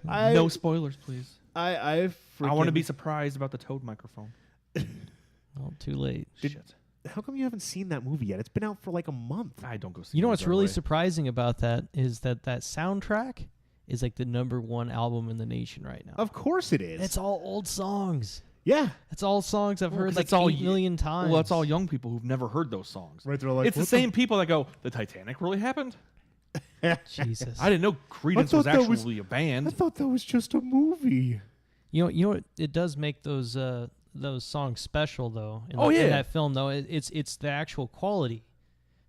No spoilers, please. I want to be surprised about the toad microphone. Well, too late. Shit. How come you haven't seen that movie yet? It's been out for like a month. I don't go see. You know what's really surprising about that is that soundtrack is like the #1 album in the nation right now. Of course it is. It's all old songs. Yeah, it's all songs I've heard like it's all 8 million times. Well, that's all young people who've never heard those songs. Right? They're like, it's the same people that go, "The Titanic really happened." Jesus, I didn't know Creedence was actually a band. I thought that was just a movie. You know, it does make those songs special though. In that film though, it's the actual quality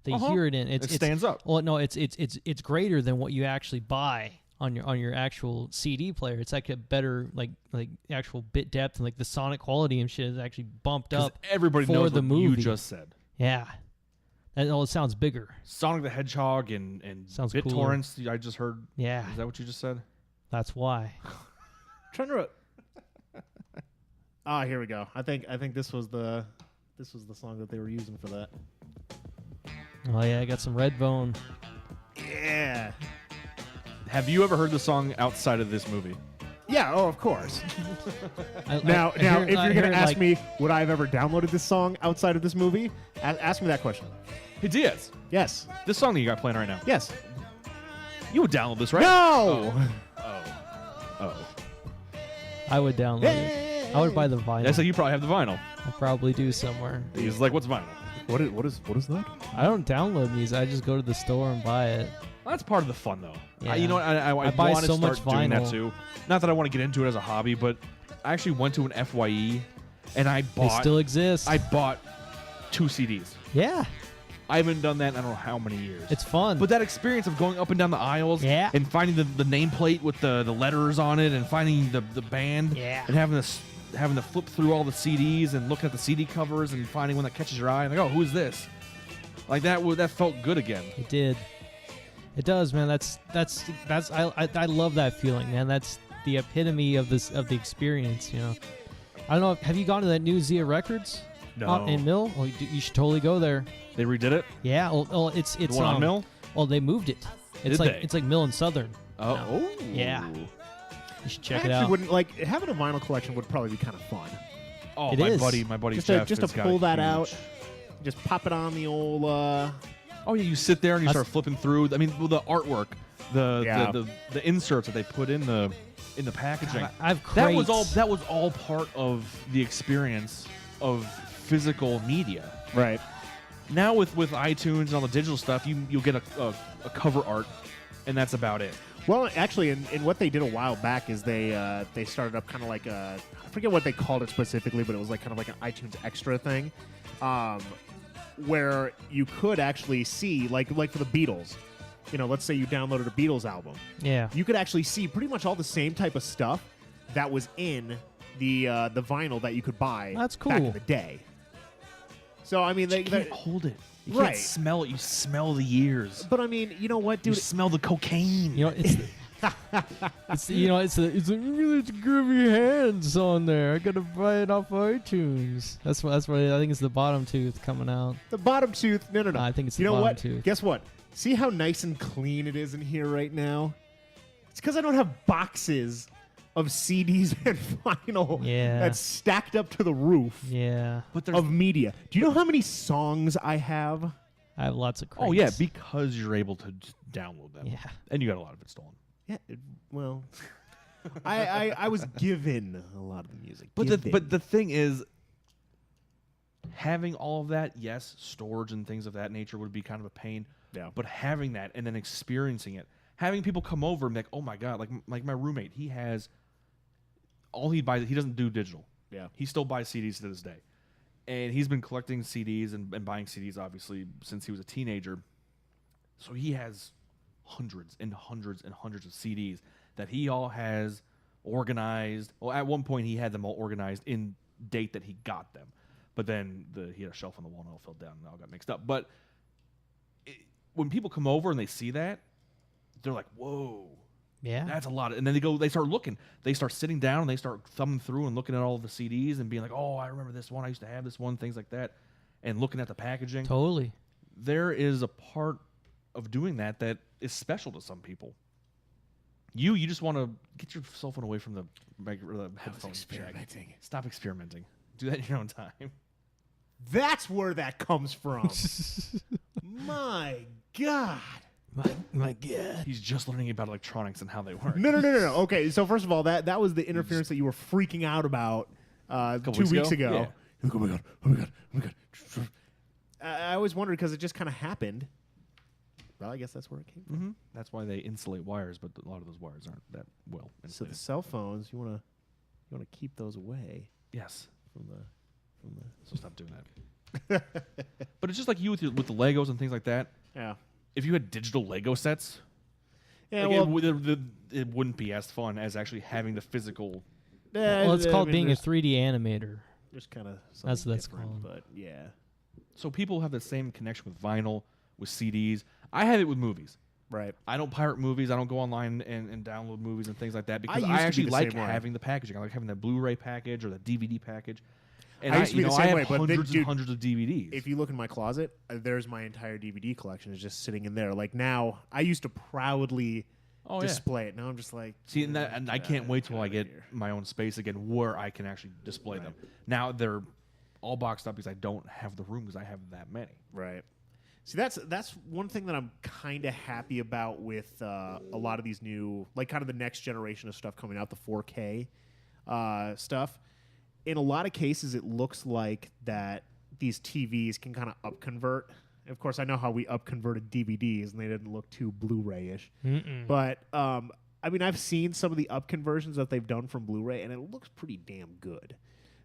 that you hear it in. It stands up. Well, no, it's greater than what you actually buy on your actual CD player. It's like a better like actual bit depth and like the sonic quality and shit is actually bumped up. Everybody for knows the what movie. you just said. Yeah, it sounds bigger. Sonic the Hedgehog and sounds BitTorrents. I just heard. Yeah, is that what you just said? That's why. Trying to. Here we go. I think this was the song that they were using for that. Oh yeah, I got some Redbone. Yeah. Have you ever heard the song outside of this movie? Yeah. Oh, of course. Now, if you're gonna ask me would I have ever downloaded this song outside of this movie, ask me that question. Hey Diaz. Yes. This song that you got playing right now. Yes. You would download this, right? No. Oh. I would download it. I would buy the vinyl. Yeah, so you probably have the vinyl. I probably do somewhere. He's like, what's vinyl? What is that? I don't download music. I just go to the store and buy it. Well, that's part of the fun, though. Yeah. You know what? I buy want to so start much doing that vinyl. too. Not that I want to get into it as a hobby, but I actually went to an FYE and I bought. They still exist. I bought 2 CDs. Yeah. I haven't done that in I don't know how many years. It's fun. But that experience of going up and down the aisles and finding the nameplate with the letters on it and finding the band and having to flip through all the CDs and looking at the CD covers and finding one that catches your eye and like, oh, who's this? Like that felt good again. It did. It does, man. That's I love that feeling, man. That's the epitome of the experience, you know. I don't know. Have you gone to that new Zia Records? No. In Mill? Well, you should totally go there. They redid it? Yeah. Well, it's the one on Mill? Well, they moved it. It's Did they? like Mill and Southern. Oh. now. Yeah. You should check it I actually out. wouldn't like having a vinyl collection would probably be kind of fun. Oh, It my is. buddy Just Jeff to has got pull a that huge- out, just pop it on the old. Oh yeah, you sit there and you start flipping through. I mean, well, the artwork, the inserts that they put in the packaging. God, I have that was crates. all part of the experience of physical media. Right. Now with iTunes and all the digital stuff, you'll get a cover art, and that's about it. Well, actually, in what they did a while back is they started up kind of like I forget what they called it specifically, but it was like kind of like an iTunes extra thing, where you could actually see like for the Beatles, you know, let's say you downloaded a Beatles album, Yeah. you could actually see pretty much all the same type of stuff that was in the vinyl that you could buy. That's back in cool. the day. So I mean, You can't hold it. You Right. can't smell it. You smell the years. But I mean, you know what, You dude? smell the cocaine. You know, it's it's the groovy hands on there. I gotta buy it off iTunes. That's what I think it's the bottom tooth coming out. The bottom tooth. No. I think it's you the know bottom what? tooth. Guess what? See how nice and clean it is in here right now? It's because I don't have boxes of CDs and vinyl Yeah. that's stacked up to the roof Yeah. But of media. Do you know how many songs I have? I have lots of crates. Oh yeah, because you're able to just download them. Yeah. And you got a lot of it stolen. Yeah, well, I was given a lot of the music. But Given. the thing is, having all of that, yes, storage and things of that nature would be kind of a pain. Yeah. But having that and then experiencing it, having people come over and be like, oh my god, like my roommate, he has all he buys. He doesn't do digital. Yeah. He still buys CDs to this day, and he's been collecting CDs and buying CDs obviously since he was a teenager. So he has hundreds and hundreds and hundreds of CDs that he all has organized. Well, at one point he had them all organized in date that he got them, but then he had a shelf on the wall and it all fell down and it all got mixed up. But when people come over and they see that, they're like, "Whoa, Yeah. that's a lot." And then they start looking, they start sitting down and they start thumbing through and looking at all of the CDs and being like, "Oh, I remember this one. I used to have this one," things like that, and looking at the packaging. Totally. There is a part of doing that is special to some people. You just want to get your cell phone away from the headphones. experimenting. Stop experimenting. Do that in your own time. That's where that comes from. My God. My God. He's just learning about electronics and how they work. No. Okay, so first of all, that was the interference that you were freaking out about 2 weeks weeks ago? ago. Yeah. Oh my god. I always wondered because it just kind of happened. Well, I guess that's where it came from. Mm-hmm. That's why they insulate wires, but a lot of those wires aren't that well So the insulated. cell phones, you wanna keep those away Yes. from the. So stop doing that. But it's just like you with the Legos and things like that. Yeah. If you had digital Lego sets, Yeah. like, it wouldn't be as fun as actually having the physical. Well, it's called being a 3D animator. Just kind of. That's what that's different, called. But yeah. So people have the same connection with vinyl, with CDs. I have it with movies. Right. I don't pirate movies. I don't go online and download movies and things like that because used I to be actually the like same way. having the packaging. I like having the Blu-ray package or the DVD package. And I used to be the same I way, have but hundreds dude, and hundreds of DVDs. If you look in my closet, there's my entire DVD collection is just sitting in there. Like now, I used to proudly display it. Now I'm just like, see, and I can't wait till I get my own space again where I can actually display them. Now they're all boxed up because I don't have the room because I have that many. Right. See, that's one thing that I'm kind of happy about with a lot of these new, like kind of the next generation of stuff coming out, the 4K stuff. In a lot of cases, it looks like that these TVs can kind of upconvert. Of course, I know how we upconverted DVDs, and they didn't look too Blu-ray-ish. But I mean, I've seen some of the upconversions that they've done from Blu-ray, and it looks pretty damn good.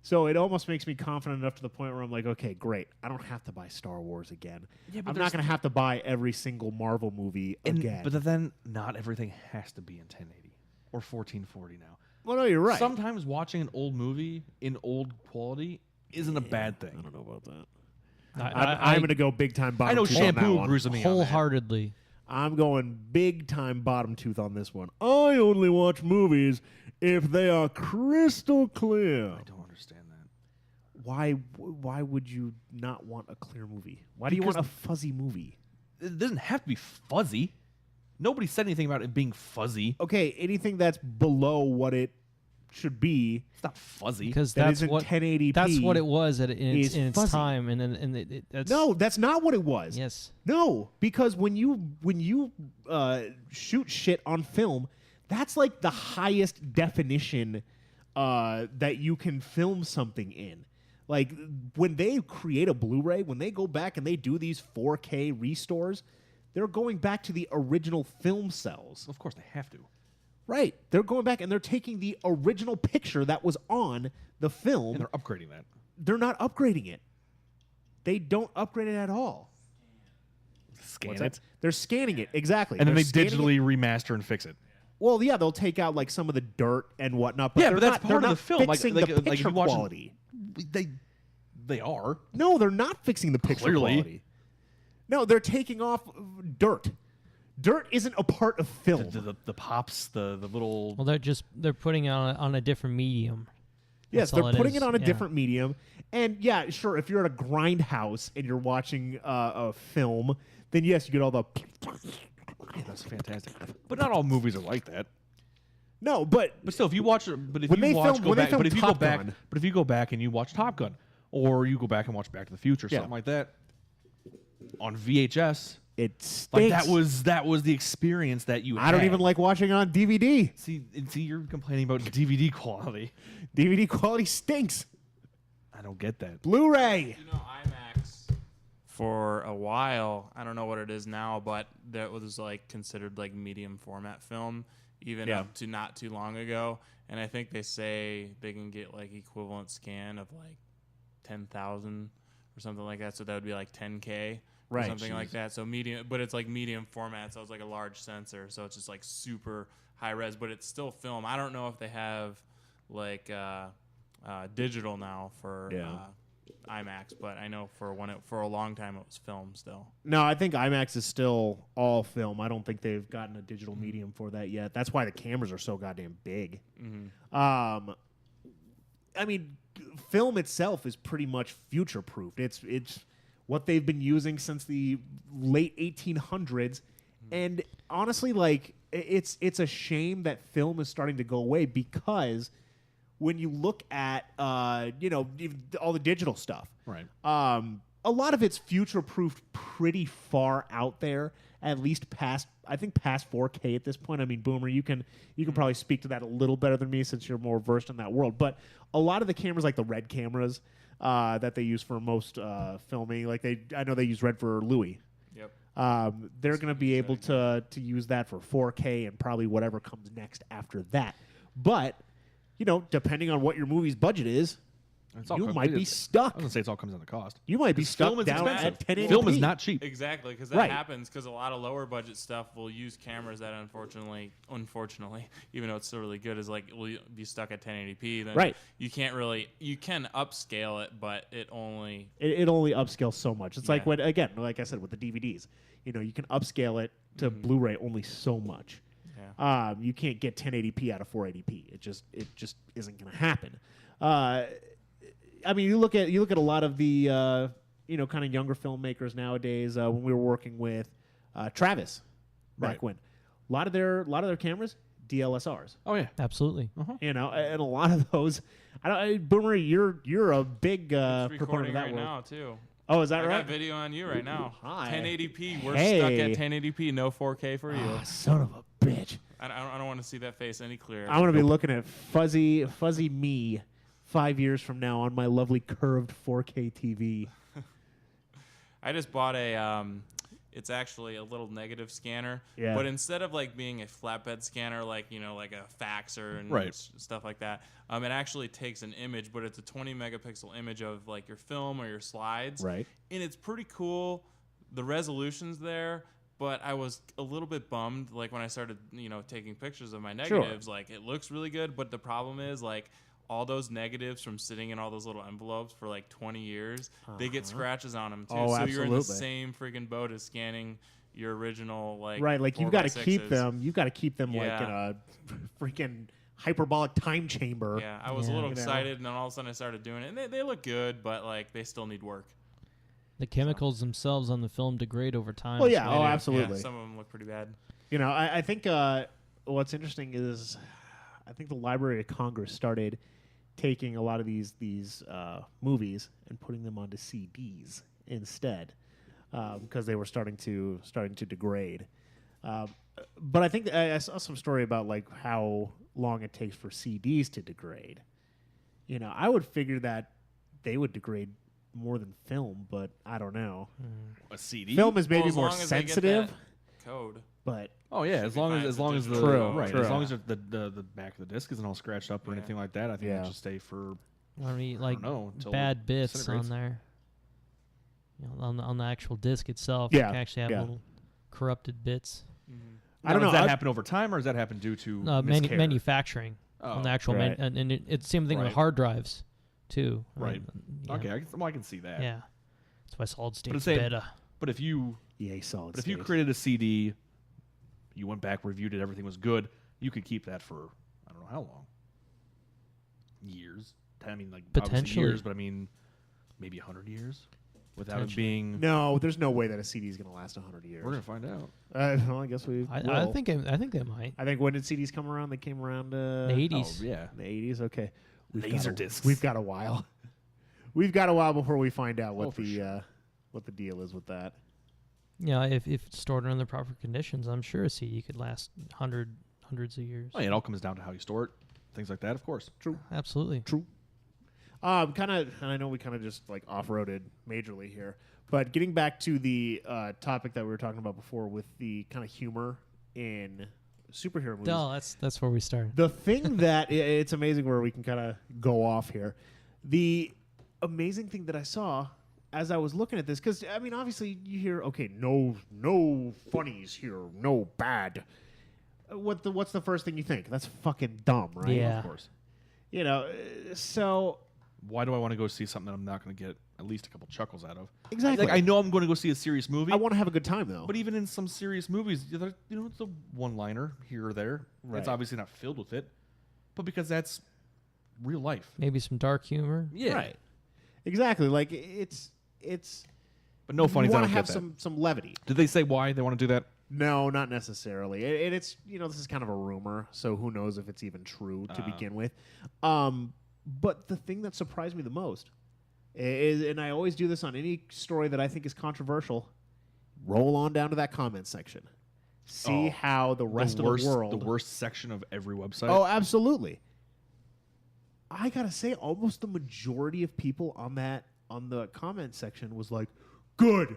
So it almost makes me confident enough to the point where I'm like, okay, great. I don't have to buy Star Wars again. Yeah, I'm not going to have to buy every single Marvel movie again. But then not everything has to be in 1080 or 1440 now. Well, no, you're right. Sometimes watching an old movie in old quality isn't a bad thing. I don't know about that. I'm going to go big time bottom tooth. I know shampoo on agrees with me wholeheartedly. I'm going big time bottom tooth on this one. I only watch movies if they are crystal clear. I don't understand that. Why would you not want a clear movie? Why do you want a fuzzy movie? It doesn't have to be fuzzy. Nobody said anything about it being fuzzy. Okay, anything that's below what it should be. It's not fuzzy. Because that that's isn't what 1080p. That's what it was in its fuzzy. time, and that's No, that's not what it was. Yes. No, because when you shoot shit on film, that's like the highest definition that you can film something in. Like when they create a Blu-ray, when they go back and they do these 4K restores, they're going back to the original film cells. Of course they have to. Right. They're going back and they're taking the original picture that was on the film. And they're upgrading that. They're not upgrading it. They don't upgrade it at all. Scan it. They're scanning it, exactly. And then They're they scanning digitally remaster and fix it. Well, yeah, they'll take out like some of the dirt and whatnot. But Yeah, they're but that's not, part they're of the not film. Like- Fixing like- the like picture you watch- quality. They are. No, they're not fixing the picture Clearly. quality. No, they're taking off dirt. Dirt isn't a part of film. The pops, the little. Well, they're putting it on a different medium. Yes, That's all they're putting is. it on a Yeah. different medium. And yeah, sure, if you're at a grindhouse and you're watching a film, then yes, you get all the. Yeah, that's fantastic. But not all movies are like that. No, but still, if you watch, but if when you they watch, film- go when they back, film but if you go Top back, Gun- but if you go back and you watch Top Gun, or you go back and watch Back to the Future, Yeah. something like that, on VHS, it like stinks. that was the experience that you. I don't had. even like watching on DVD. See, you're complaining about DVD quality. DVD quality stinks. I don't get that. Blu-ray. You know, IMAX for a while, I don't know what it is now, but that was like considered like medium format film even up to not too long ago. And I think they say they can get like equivalent scan of like 10,000 or something like that. So that would be like 10K or Right. something like that. So medium, but it's like medium format. So it's like a large sensor. So it's just like super high res, but it's still film. I don't know if they have like digital now for IMAX, but I know for a long time it was film still. No, I think IMAX is still all film. I don't think they've gotten a digital medium for that yet. That's why the cameras are so goddamn big. I mean, film itself is pretty much future-proofed. It's what they've been using since the late 1800s, and honestly, like it's a shame that film is starting to go away because when you look at all the digital stuff, right? A lot of it's future-proofed pretty far out there, at least past 4K at this point. I mean, Boomer, you can probably speak to that a little better than me since you're more versed in that world. But a lot of the cameras, like the Red cameras that they use for most filming, like I know they use Red for Louis. Yep. They're going to be able to use that for 4K and probably whatever comes next after that. But depending on what your movie's budget is, you might be stuck. I was gonna say it all comes down to cost. You might be stuck film is down expensive. at 1080p. Film is not cheap. Exactly, because that Right. happens because a lot of lower budget stuff will use cameras that unfortunately, even though it's still really good, is like will be stuck at 1080p. Then Right. You can upscale it, but it only upscales so much. It's like when, again, like I said, with the DVDs, you can upscale it to Blu-ray only so much. Yeah. You can't get 1080p out of 480p. It just isn't going to happen. I mean, you look at a lot of the kind of younger filmmakers nowadays. When we were working with Travis back when, a lot of their cameras DLSRs. Oh yeah, absolutely. And a lot of those. Boomer, you're a big it's proponent recording of that right world. now too. Oh, is that I right? got video on you right now. Hi. 1080p. We're Hey. stuck at 1080p. No 4K for you. Son of a bitch. I don't want to see that face any clearer. I'm gonna be looking at fuzzy me 5 years from now on my lovely curved 4K TV. I just bought a. It's actually a little negative scanner, Yeah. but instead of like being a flatbed scanner, like like a faxer and stuff like that, it actually takes an image, but it's a 20 megapixel image of like your film or your slides, right? And it's pretty cool. The resolution's there, but I was a little bit bummed like when I started taking pictures of my negatives. Like it looks really good, but the problem is like all those negatives from sitting in all those little envelopes for like 20 years, they get scratches on them too. Oh, so absolutely. you're in the same freaking boat as scanning your original right. Like you've got to keep them. You've got to keep them Yeah. like in a freaking hyperbolic time chamber. Yeah, I was a little excited, and then all of a sudden I started doing it, and they look good, but like they still need work. The chemicals themselves on the film degrade over time. Oh yeah, so absolutely. Yeah, some of them look pretty bad. I think what's interesting is I think the Library of Congress started taking a lot of these movies and putting them onto CDs instead because they were starting to degrade. But I think I saw some story about like how long it takes for CDs to degrade. I would figure that they would degrade more than film, but I don't know. A CD? Film is maybe as more long as they get sensitive. that code. But as long as the True. as long as the back of the disc isn't all scratched up or anything like that, I think it should stay for. I mean, like until bad bits disintegrates. on there. On the actual disc itself, Yeah, you can actually have little corrupted bits. I don't know. Does that happen over time, or does that happen due to miscare? Manufacturing on the actual right. and it's the same thing with Right. hard drives too. Right. Yeah. Okay, I can see that. Yeah, that's why solid But state's better. But if you solid if you state. created a CD, you went back, reviewed it, everything was good, you could keep that for I don't know how long. Years. I mean, like obviously Potentially. years, but I mean maybe 100 years without it Potentially. being. No, there's no way that a CD is going to last 100 years. We're gonna find out. Well, I guess we. I will. think they might. I think when did CDs come around? They came around The 80s. Oh, yeah. the 80s. Okay, Laserdiscs. We've got a while. We've got a while before we find out what for sure. what the deal is with that. Yeah, if it's stored under the proper conditions, I'm sure a CD could last hundreds of years. Oh, yeah, it all comes down to how you store it, things like that, of course. True. Absolutely. True. Kind of, and I know we kind of just like off-roaded majorly here, but getting back to the topic that we were talking about before with the kind of humor in superhero movies. No, that's where we started. The thing that it's amazing where we can kind of go off here. The amazing thing that I saw as I was looking at this, because I mean, obviously you hear, okay, no funnies here, no bad. What's the first thing you think? That's fucking dumb, right? Yeah. Of course. So Why do I want to go see something that I'm not going to get at least a couple chuckles out of? Exactly. Like, I know I'm going to go see a serious movie. I want to have a good time, though. But even in some serious movies, it's a one-liner here or there. Right. It's obviously not filled with it, but because that's real life. Maybe some dark humor. Yeah. Right. Exactly. Like it's. But no funny. You want I to don't have get that. some levity. Did they say why they want to do that? No, not necessarily. It's this is kind of a rumor, so who knows if it's even true to begin with. But the thing that surprised me the most is, and I always do this on any story that I think is controversial, roll on down to that comment section. See how the rest of the world... The worst section of every website? Oh, absolutely. I got to say, almost the majority of people on the comment section was like, good.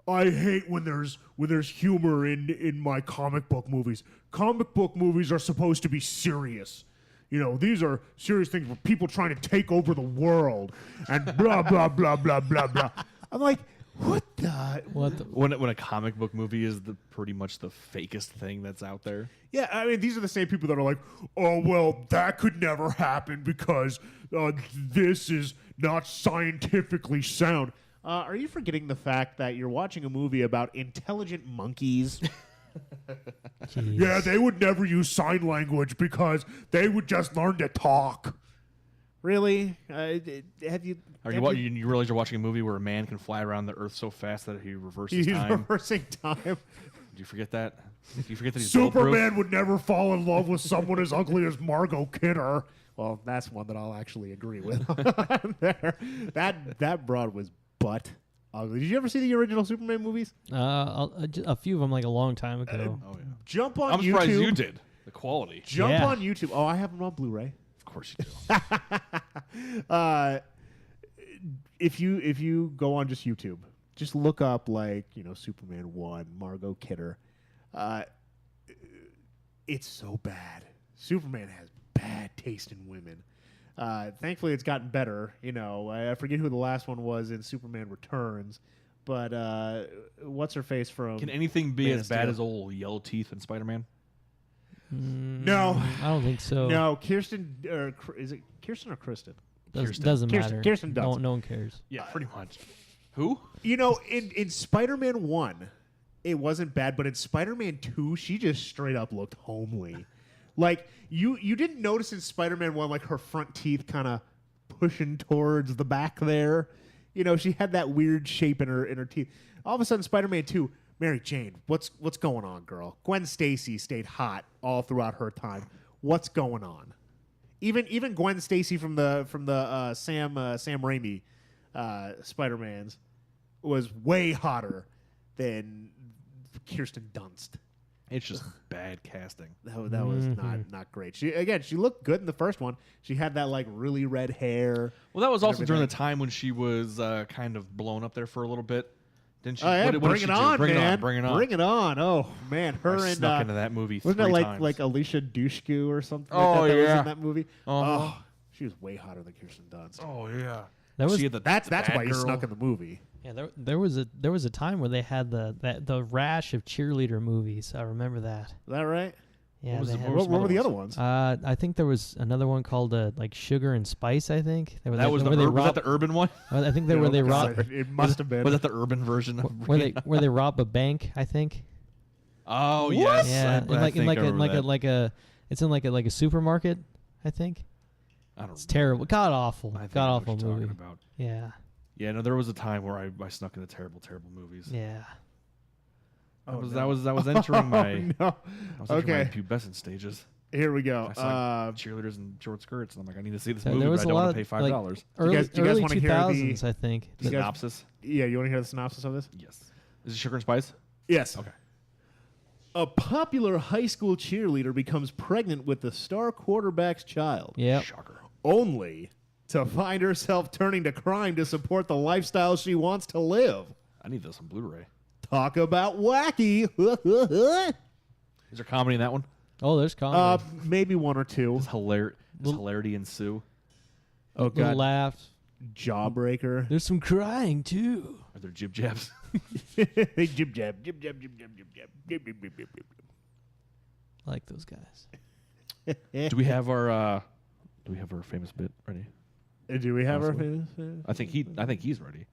I hate when there's humor in my comic book movies. Comic book movies are supposed to be serious. These are serious things for people trying to take over the world and blah, blah, blah, blah, blah, blah. I'm like, what the? When a comic book movie is pretty much the fakest thing that's out there. Yeah, I mean, these are the same people that are like, oh, well, that could never happen because this is not scientifically sound. Are you forgetting the fact that you're watching a movie about intelligent monkeys? Yeah, they would never use sign language because they would just learn to talk. Really? Have you? You realize you're watching a movie where a man can fly around the Earth so fast that he reverses time? He's reversing time. Did you forget that? Did you forget that he's Superman bulletproof? would never fall in love with someone as ugly as Margot Kidder. Well, that's one that I'll actually agree with. There. That broad was butt ugly. Did you ever see the original Superman movies? A few of them, like a long time ago. Jump on YouTube. I'm surprised you did. The quality. Jump on YouTube. Oh, I have them on Blu-ray. Of course you do. If you go on just YouTube just look up like Superman 1, Margot Kidder. It's so bad. Superman has bad taste in women. Thankfully, it's gotten better. I forget who the last one was in Superman Returns, but what's her face from? Can anything be Man as of bad Steel? as old yellow teeth in Spider-Man? No, I don't think so. No, Kirsten, is it Kirsten or Kristen? Doesn't matter. Kirsten Dunst. No one cares. Yeah, pretty much. Who? In Spider-Man 1, it wasn't bad, but in Spider-Man 2, she just straight up looked homely. Like, you didn't notice in Spider-Man 1, like, her front teeth kind of pushing towards the back there. She had that weird shape in her teeth. All of a sudden, Spider-Man 2, Mary Jane, what's going on, girl? Gwen Stacy stayed hot all throughout her time. What's going on? Even Gwen Stacy from the Sam Raimi Spider-Mans was way hotter than Kirsten Dunst. It's just bad casting. That was not great. She looked good in the first one. She had that like really red hair. Well, that was also during the time when she was kind of blown up there for a little bit. Didn't she? Oh, yeah, what did bring she it do? on, Bring man. it on. Bring it on. Bring it on. Oh man, her I and snuck into that movie wasn't three it times. like Alicia Dushku or something? Oh, like that was yeah. in that movie. Uh-huh. Oh, she was way hotter than Kirsten Dunst. Oh yeah. That was That's bad why you girl. snuck in the movie. Yeah, there was a time where they had the rash of cheerleader movies. I remember that. Is that right? Yeah, What they had- what were the other ones? I think there was another one called like Sugar and Spice. I think That was was that the urban one? I think they where they robbed. It must have been. Was that the urban version of where they rob a bank? I think. Oh yes. Yeah, it's in like a supermarket. I think. I don't. It's terrible. God awful. I think God I know awful what you're movie. talking about. Yeah. Yeah, no, there was a time where I snuck into terrible movies. Yeah. That was entering my no. I was entering my Okay. pubescent stages. Here we go. I saw cheerleaders in short skirts, and I'm like, I need to see this There movie, but was I a don't lot want to of, pay like, $5. Early, do you guys early wanna hear the 2000s, I think. You guys- Synopsis? Yeah, you want to hear the synopsis of this? Yes. Is it Sugar and Spice? Yes. Okay. A popular high school cheerleader becomes pregnant with the star quarterback's child. Yep. Shocker. Only to find herself turning to crime to support the lifestyle she wants to live. I need this on Blu-ray. Talk about wacky. Is there comedy in that one? Oh, there's comedy. Maybe one or two. Does hilarity ensue? Oh, Little God. laughs. Jawbreaker. There's some crying too. Are there jib jabs? Jib jab, jib jab, jib jab, jib jab, jib, jib, jib, jib, jib. I like those guys. Do we have our famous bit ready? Do we have our Possibly. famous? I think he's ready.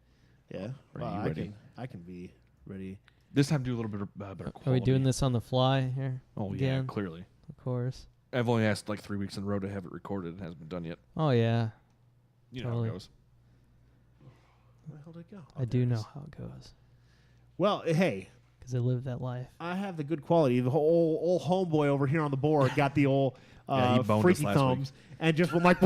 Yeah. Are Well, you ready? I can be ready. This time do a little bit better quality. Are we doing this on the fly here? Oh again? yeah, clearly. Of course. I've only asked like 3 weeks in a row to have it recorded. It hasn't been done yet. Oh yeah. You know Totally. how it goes. Where the hell did it go? I do know how it goes Well, hey, because I lived that life. I have the good quality. The whole old homeboy over here on the board got the old Yeah, he boned us freaky last thumbs and just went like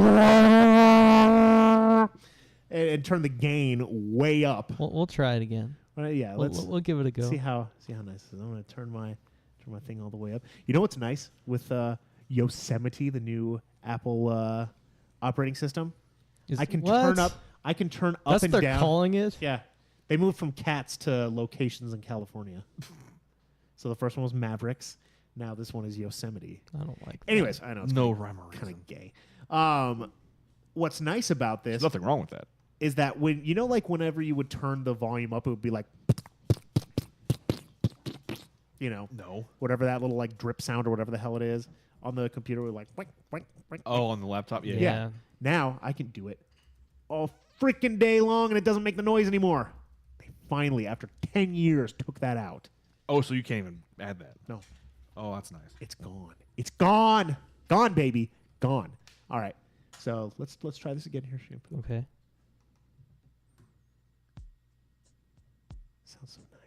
and turned the gain way up. We'll try it again. Yeah, We'll- let's we'll give it a go. See how nice it is. I'm gonna turn my thing all the way up. You know what's nice with Yosemite, the new Apple operating system? I can turn up. I can turn up That's and what down. they're calling it? Yeah, they moved from cats to locations in California. So the first one was Mavericks. Now this one is Yosemite. I don't like that. Anyways, I know it's No rhyme or kind reason. of gay. What's nice about this? There's nothing wrong with that. Is that when like whenever you would turn the volume up, it would be like, No. whatever that little like drip sound or whatever the hell it is on the computer, would like, Oh, on the laptop? Yeah. yeah. Now I can do it all freaking day long, and it doesn't make the noise anymore. They finally, after 10 years, took that out. Oh, so you can't even add that? No, Oh, that's nice. it's gone. It's gone. Gone, baby. Gone. All right. So let's try this again here, Shampoo. Okay. Sounds so nice.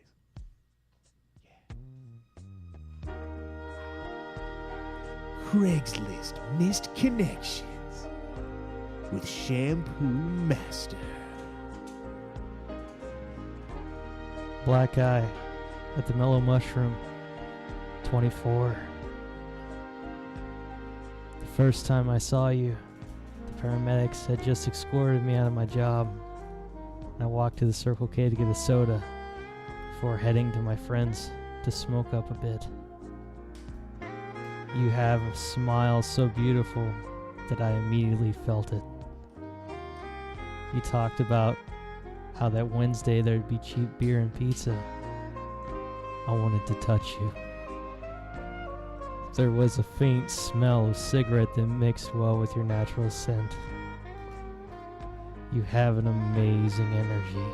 Craigslist missed connections with Shampoo Master. Black Eye at the Mellow Mushroom. 24. The first time I saw you, the paramedics had just escorted me out of my job. I walked to the Circle K to get a soda before heading to my friend's to smoke up a bit. You have a smile so beautiful that I immediately felt it. You talked about how that Wednesday there'd be cheap beer and pizza. I wanted to touch you. There was a faint smell of cigarette that mixed well with your natural scent. You have an amazing energy.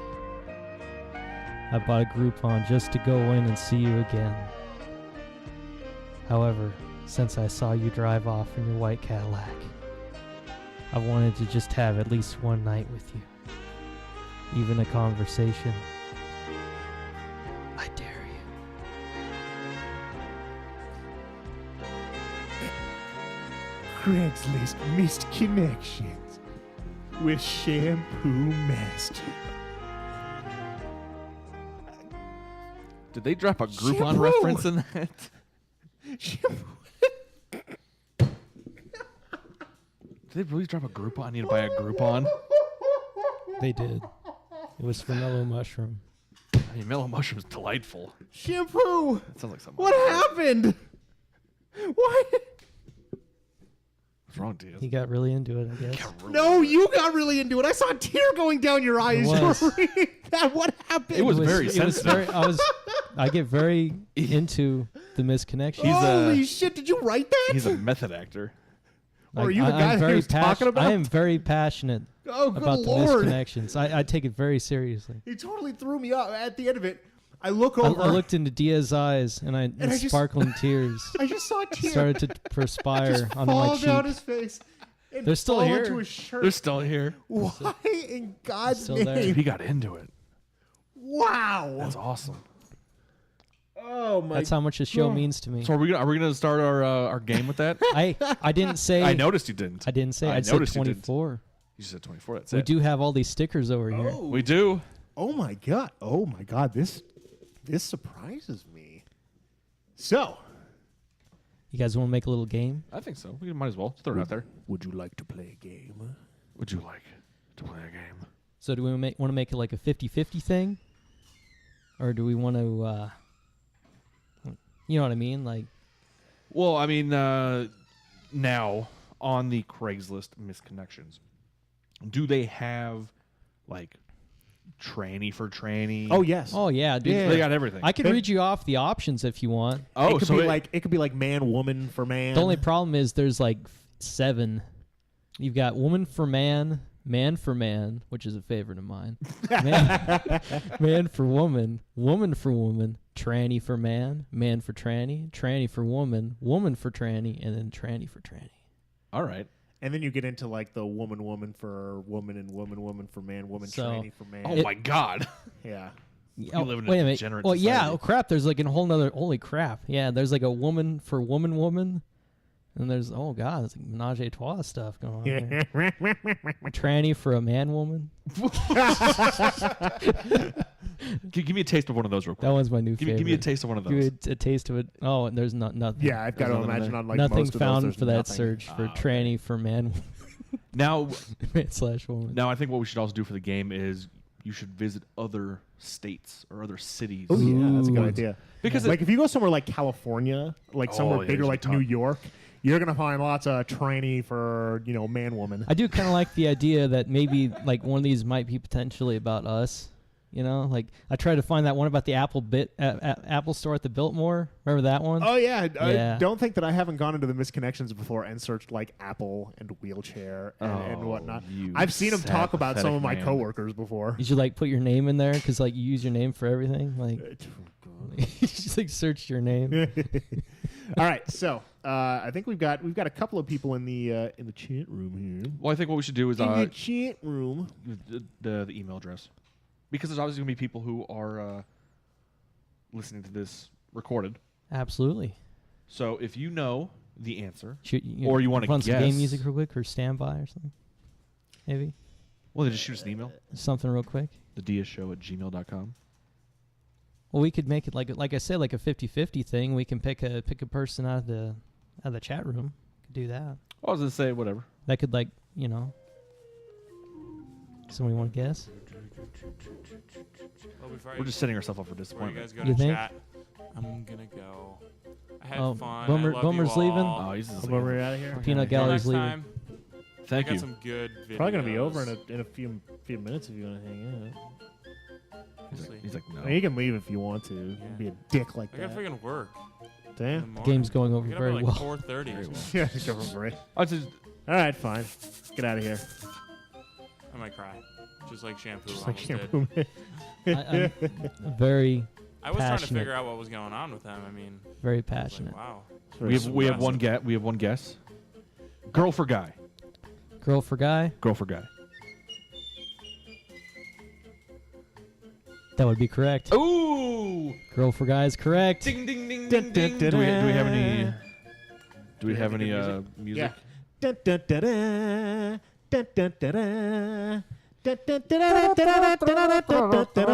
I bought a Groupon just to go in and see you again. However, since I saw you drive off in your white Cadillac, I wanted to just have at least one night with you. Even a conversation. I dare you. Craigslist missed connections with Shampoo Master. Did they drop a Groupon reference in that? Did they really drop a Groupon? I need to buy a Groupon. They did. It was for Mellow Mushroom. I mean, Mellow Mushroom is delightful. Shampoo! That sounds like something. What happened? What? What's wrong, Diaz? He got really into it, I guess. No, you got really into it. I saw a tear going down your eyes. That what happened? It was very sensitive. I get very into the misconnection. Holy shit! Did you write that? He's a method actor. Or are you the guy that he was talking about? I am very passionate about the misconnections. I take it very seriously. He totally threw me off. At the end of it, I look over. I looked into Diaz's eyes, and sparkling tears. I just saw tears. Started to perspire onto my cheek. Down his face. They're still here. Into his shirt. They're still here. Why in God's still name? there. He got into it. Wow. That's awesome. Oh my! That's how much the show means to me. So are we gonna start our game with that? I didn't say. I noticed you didn't. I didn't say. I said 24. You said 24. That's we it. do have all these stickers over here. We do. Oh my god! Oh my god! This surprises me. So, you guys want to make a little game? I think so. We might as well throw it out there. Would you like to play a game? Would you like to play a game? So do we want to make it like a 50-50 thing, or do we want to? You know what I mean? Like, well, I mean, now on the Craigslist misconnections, do they have like tranny for tranny? Oh yes. Oh yeah, dude. Yeah. They got everything. I can read you off the options if you want. Oh, it could be like man, woman for man. The only problem is there's like 7. You've got woman for man, man for man, which is a favorite of mine. Man for woman, woman for woman, tranny for man, man for tranny, tranny for woman, woman for tranny, and then tranny for tranny. All right. And then you get into like the woman for woman and woman for man, woman tranny for man. Oh my god. Yeah. You live in wait a a minute. degenerate Well, yeah. society. Oh crap! There's like a whole nother. Holy crap! Yeah, there's like a woman for woman, and there's oh god, there's like menage a trois stuff going on. Here. A tranny for a man woman. Give me a taste of one of those real quick. That one's my new favorite. Give me a taste of one of those. Give me a taast of it. Oh, and there's nothing. Yeah, I've got to imagine on like nothing most of found those, for that nothing. search for tranny for man. Now, man/woman. Now, I think what we should also do for the game is you should visit other states or other cities. Oh yeah, that's a good idea. Because like if you go somewhere like California, like somewhere bigger like New York, you're gonna find lots of tranny for man woman. I do kind of like the idea that maybe like one of these might be potentially about us. Like I tried to find that one about the Apple store at the Biltmore. Remember that one? Oh yeah. Yeah. I don't think that I haven't gone into the misconnections before and searched like Apple and wheelchair and whatnot. I've seen them talk about some of my coworkers before. You should like put your name in there because like you use your name for everything. Like you just like search your name. All right, so I think we've got a couple of people in the chat room here. Well, I think what we should do is in the chat room the email address. Because there's obviously going to be people who are listening to this recorded. Absolutely. So if you know the answer, or you want to run guess, some game music real quick or standby or something, maybe. Well, then just shoot us an email. Something real quick. thediazshow@gmail.com. Well, we could make it like I said, like a 50-50 thing. We can pick a person out of the chat room. Could do that. I was going to say whatever. That could somebody want to guess? We're just setting ourselves up for Before you disappointment. guys go You to think? chat, I'm gonna go. I had Oh, fun. Boomer- I love Boomer's you leaving? all. Oh, he's just Boomer out of here. Peanut Until Gallery's next leaving. time, Thank I got you. some good videos. Probably gonna be over in a few minutes if you want to hang out. He's like, no. I mean, you can leave if you want to. You can be a dick like I gotta that. freaking work. Damn. The game's going over I gotta very be well. like 4:30. Yeah, go for break. I just, All right, fine. Get out of here. I might cry, just like shampoo. Just like almost did. shampoo. I'm very I was trying to passionate. figure out what was going on with them. I mean, Very I was like, passionate. wow. we have one guess. We have one guess. Girl for guy. Girl for guy? Girl for guy. That would be correct. Ooh! Girl for guy is correct. Ding ding ding ding ding. Do we have any? Do we have any music? Dun, dun, dun, dun. Dun, dun, dun, dun. Dun, dun, dun, dun, dun, dun, dun, dun, dun, dun, dun.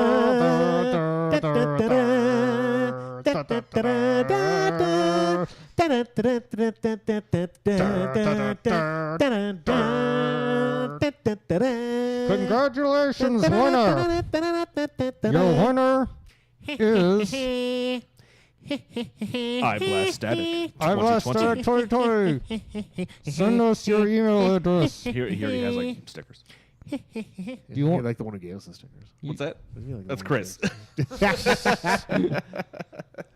Dun, dun, dun, dun. Dun, dun, dun, dun. Dun, dun, dun, dun, dun, dun, dun, dun, dun, dun, dun, dun, dun. Congratulations, winner. Your winner is I Blast Static. I Blast Static 2020. Send us your email address. Here he has like stickers. Do you want like the one who gave us the stickers? What's that? Like That's Chris.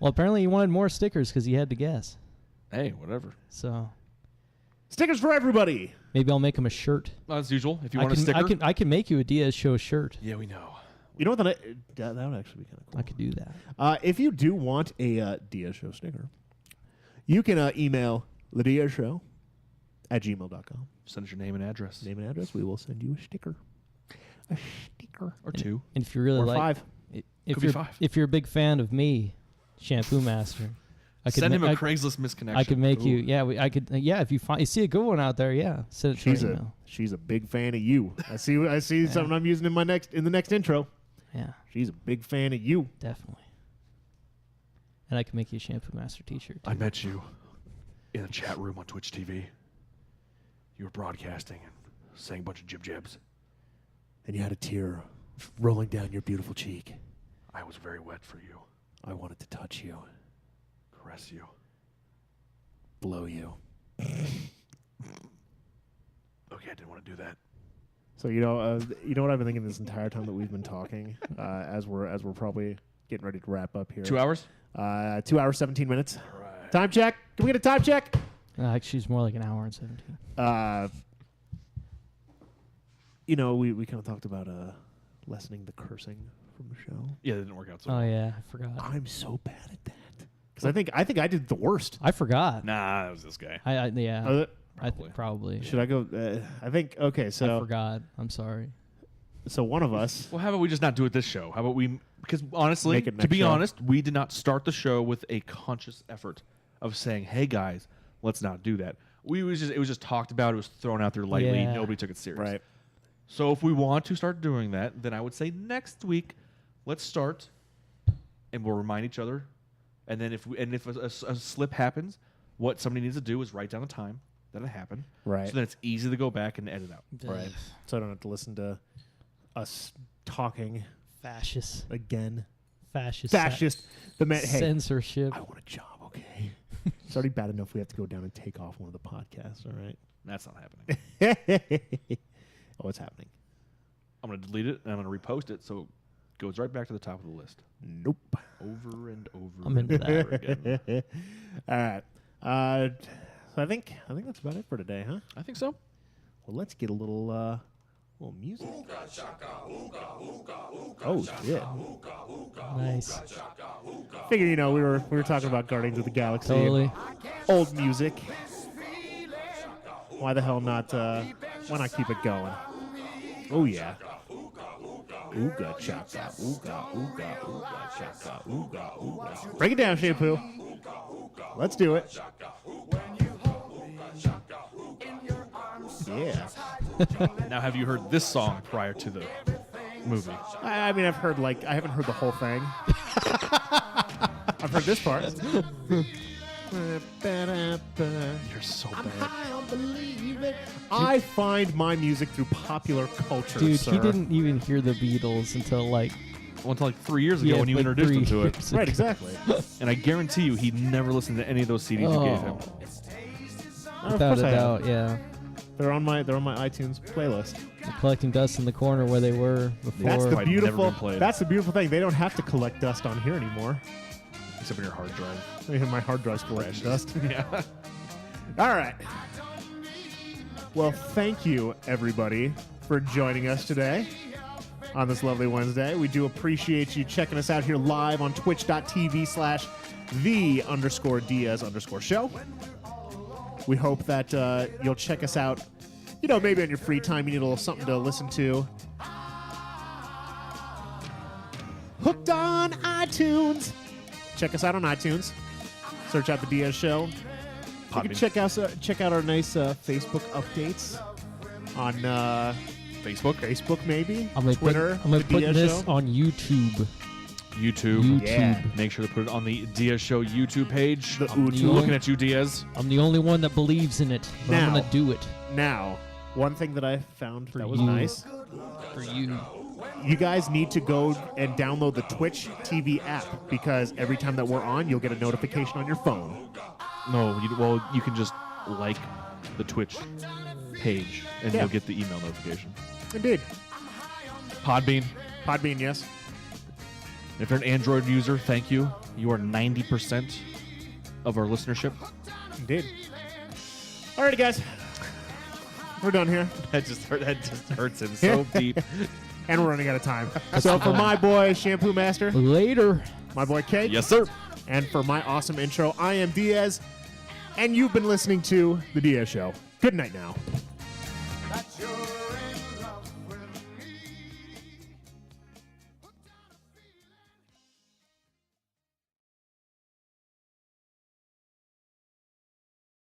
Well, apparently he wanted more stickers because he had to guess. Hey, whatever. So Stickers for everybody. maybe I'll make him a shirt. As usual, if you I want a can- sticker. I can make you a Diaz Show shirt. Yeah, we know. You know what? That would actually be kind of cool. I could do that. If you do want a Diaz Show sticker, you can email thediazshow@gmail.com. Send us your name and address. Name and address. We will send you a sticker. A sticker. Or two. And if you really Or like, 5. If Could be you're 5. if you're a big fan of me, Shampoo Master, I could Send him a I- Craigslist misconnection. I could make you. Ooh. Yeah, I could. Yeah, if you see a good one out there, yeah, send it to She's my a email. she's a big fan of you. I see something I'm using in the next intro. Yeah, She's a big fan of you. definitely. And I can make you a Shampoo Master T-shirt. I met you in a chat room on Twitch TV. You were broadcasting and saying a bunch of jib-jabs. And you had a tear rolling down your beautiful cheek. I was very wet for you. I wanted to touch you, Caress you. blow you. Okay, I didn't want to do that. So you know what I've been thinking this entire time that we've been talking, as we're probably getting ready to wrap up here. 2 hours? 2 hours 17 minutes. All right. Time check. Can we get a time check? Actually, it's more like an hour and 17. We kind of talked about lessening the cursing from the show. Yeah, that didn't work out so Oh well. yeah, I forgot. I'm so bad at that because I think I did the worst. I forgot. Nah, that was this guy. Yeah. Probably. Probably. Should I go? I think okay. I So forgot. I'm sorry. so one of us. Well, how about we just not do it this show? How about we? Because honestly, Make it to next be show. honest, we did not start the show with a conscious effort of saying, "Hey guys, let's not do that." It was just talked about. It was thrown out there lightly. Yeah. Nobody took it serious. Right. So if we want to start doing that, then I would say next week, let's start, and we'll remind each other. And then if a slip happens, what somebody needs to do is write down the time that it happened. Right. So then it's easy to go back and edit out. Right. So I don't have to listen to us talking Fascist. again. Fascist. The man. Hey, Censorship. I want a job. Okay. It's already bad enough we have to go down and take off one of the podcasts. All right. That's not happening. Oh, it's happening. I'm going to delete it, and I'm going to repost it, so it goes right back to the top of the list. Nope. Over and over I'm into and over that. again. All right. So I think that's about it for today, huh? I think so. Well, let's get a little music. Oh shit! Nice. Figure we were talking about Guardians of the Galaxy. Totally. Old music. Why the hell not? Why not keep it going? Oh yeah. Ooga chaka, ooga, ooga, ooga chaka, ooga, ooga. Break it down, Shampoo. Let's do it. Yeah. Now, have you heard this song prior to the movie? I mean, I haven't heard the whole thing. I've heard this part. You're so bad. I find my music through popular culture, Dude, sir. he didn't even hear the Beatles until like 3 years ago when you introduced him to it. Right, exactly. And I guarantee you, he never listened to any of those CDs you gave him. Without a doubt, yeah. They're on my iTunes playlist. They're collecting dust in the corner where they were before. That's the beautiful thing. They don't have to collect dust on here anymore. Except for your hard drive. My hard drive's collecting dust. Yeah. All right. Well, thank you, everybody, for joining us today on this lovely Wednesday. We do appreciate you checking us out here live on twitch.tv/the_Diaz_show. We hope that you'll check us out, maybe on your free time. You need a little something to listen to. Hooked on iTunes. Check us out on iTunes. Search out The Diaz Show. You can check out our nice Facebook updates on Facebook maybe. Twitter. I'm gonna put this on YouTube. YouTube. Yeah. Make sure to put it on the Diaz Show YouTube page. I'm looking at you, Diaz. I'm the only one that believes in it, but I'm gonna do it. Now, one thing that I found that was you. nice. For you. You guys need to go and download the Twitch TV app because every time that we're on, you'll get a notification on your phone. No, you can just like the Twitch page and you'll get the email notification. Indeed. Podbean, yes. If you're an Android user, thank you. You are 90% of our listenership. Indeed. Alrighty, guys. We're done here. That just hurts him so deep. And we're running out of time. So for my boy, Shampoo Master. Later. My boy, Kate. Yes, sir. And for my awesome intro, I am Diaz. And you've been listening to The Diaz Show. Good night now. That's your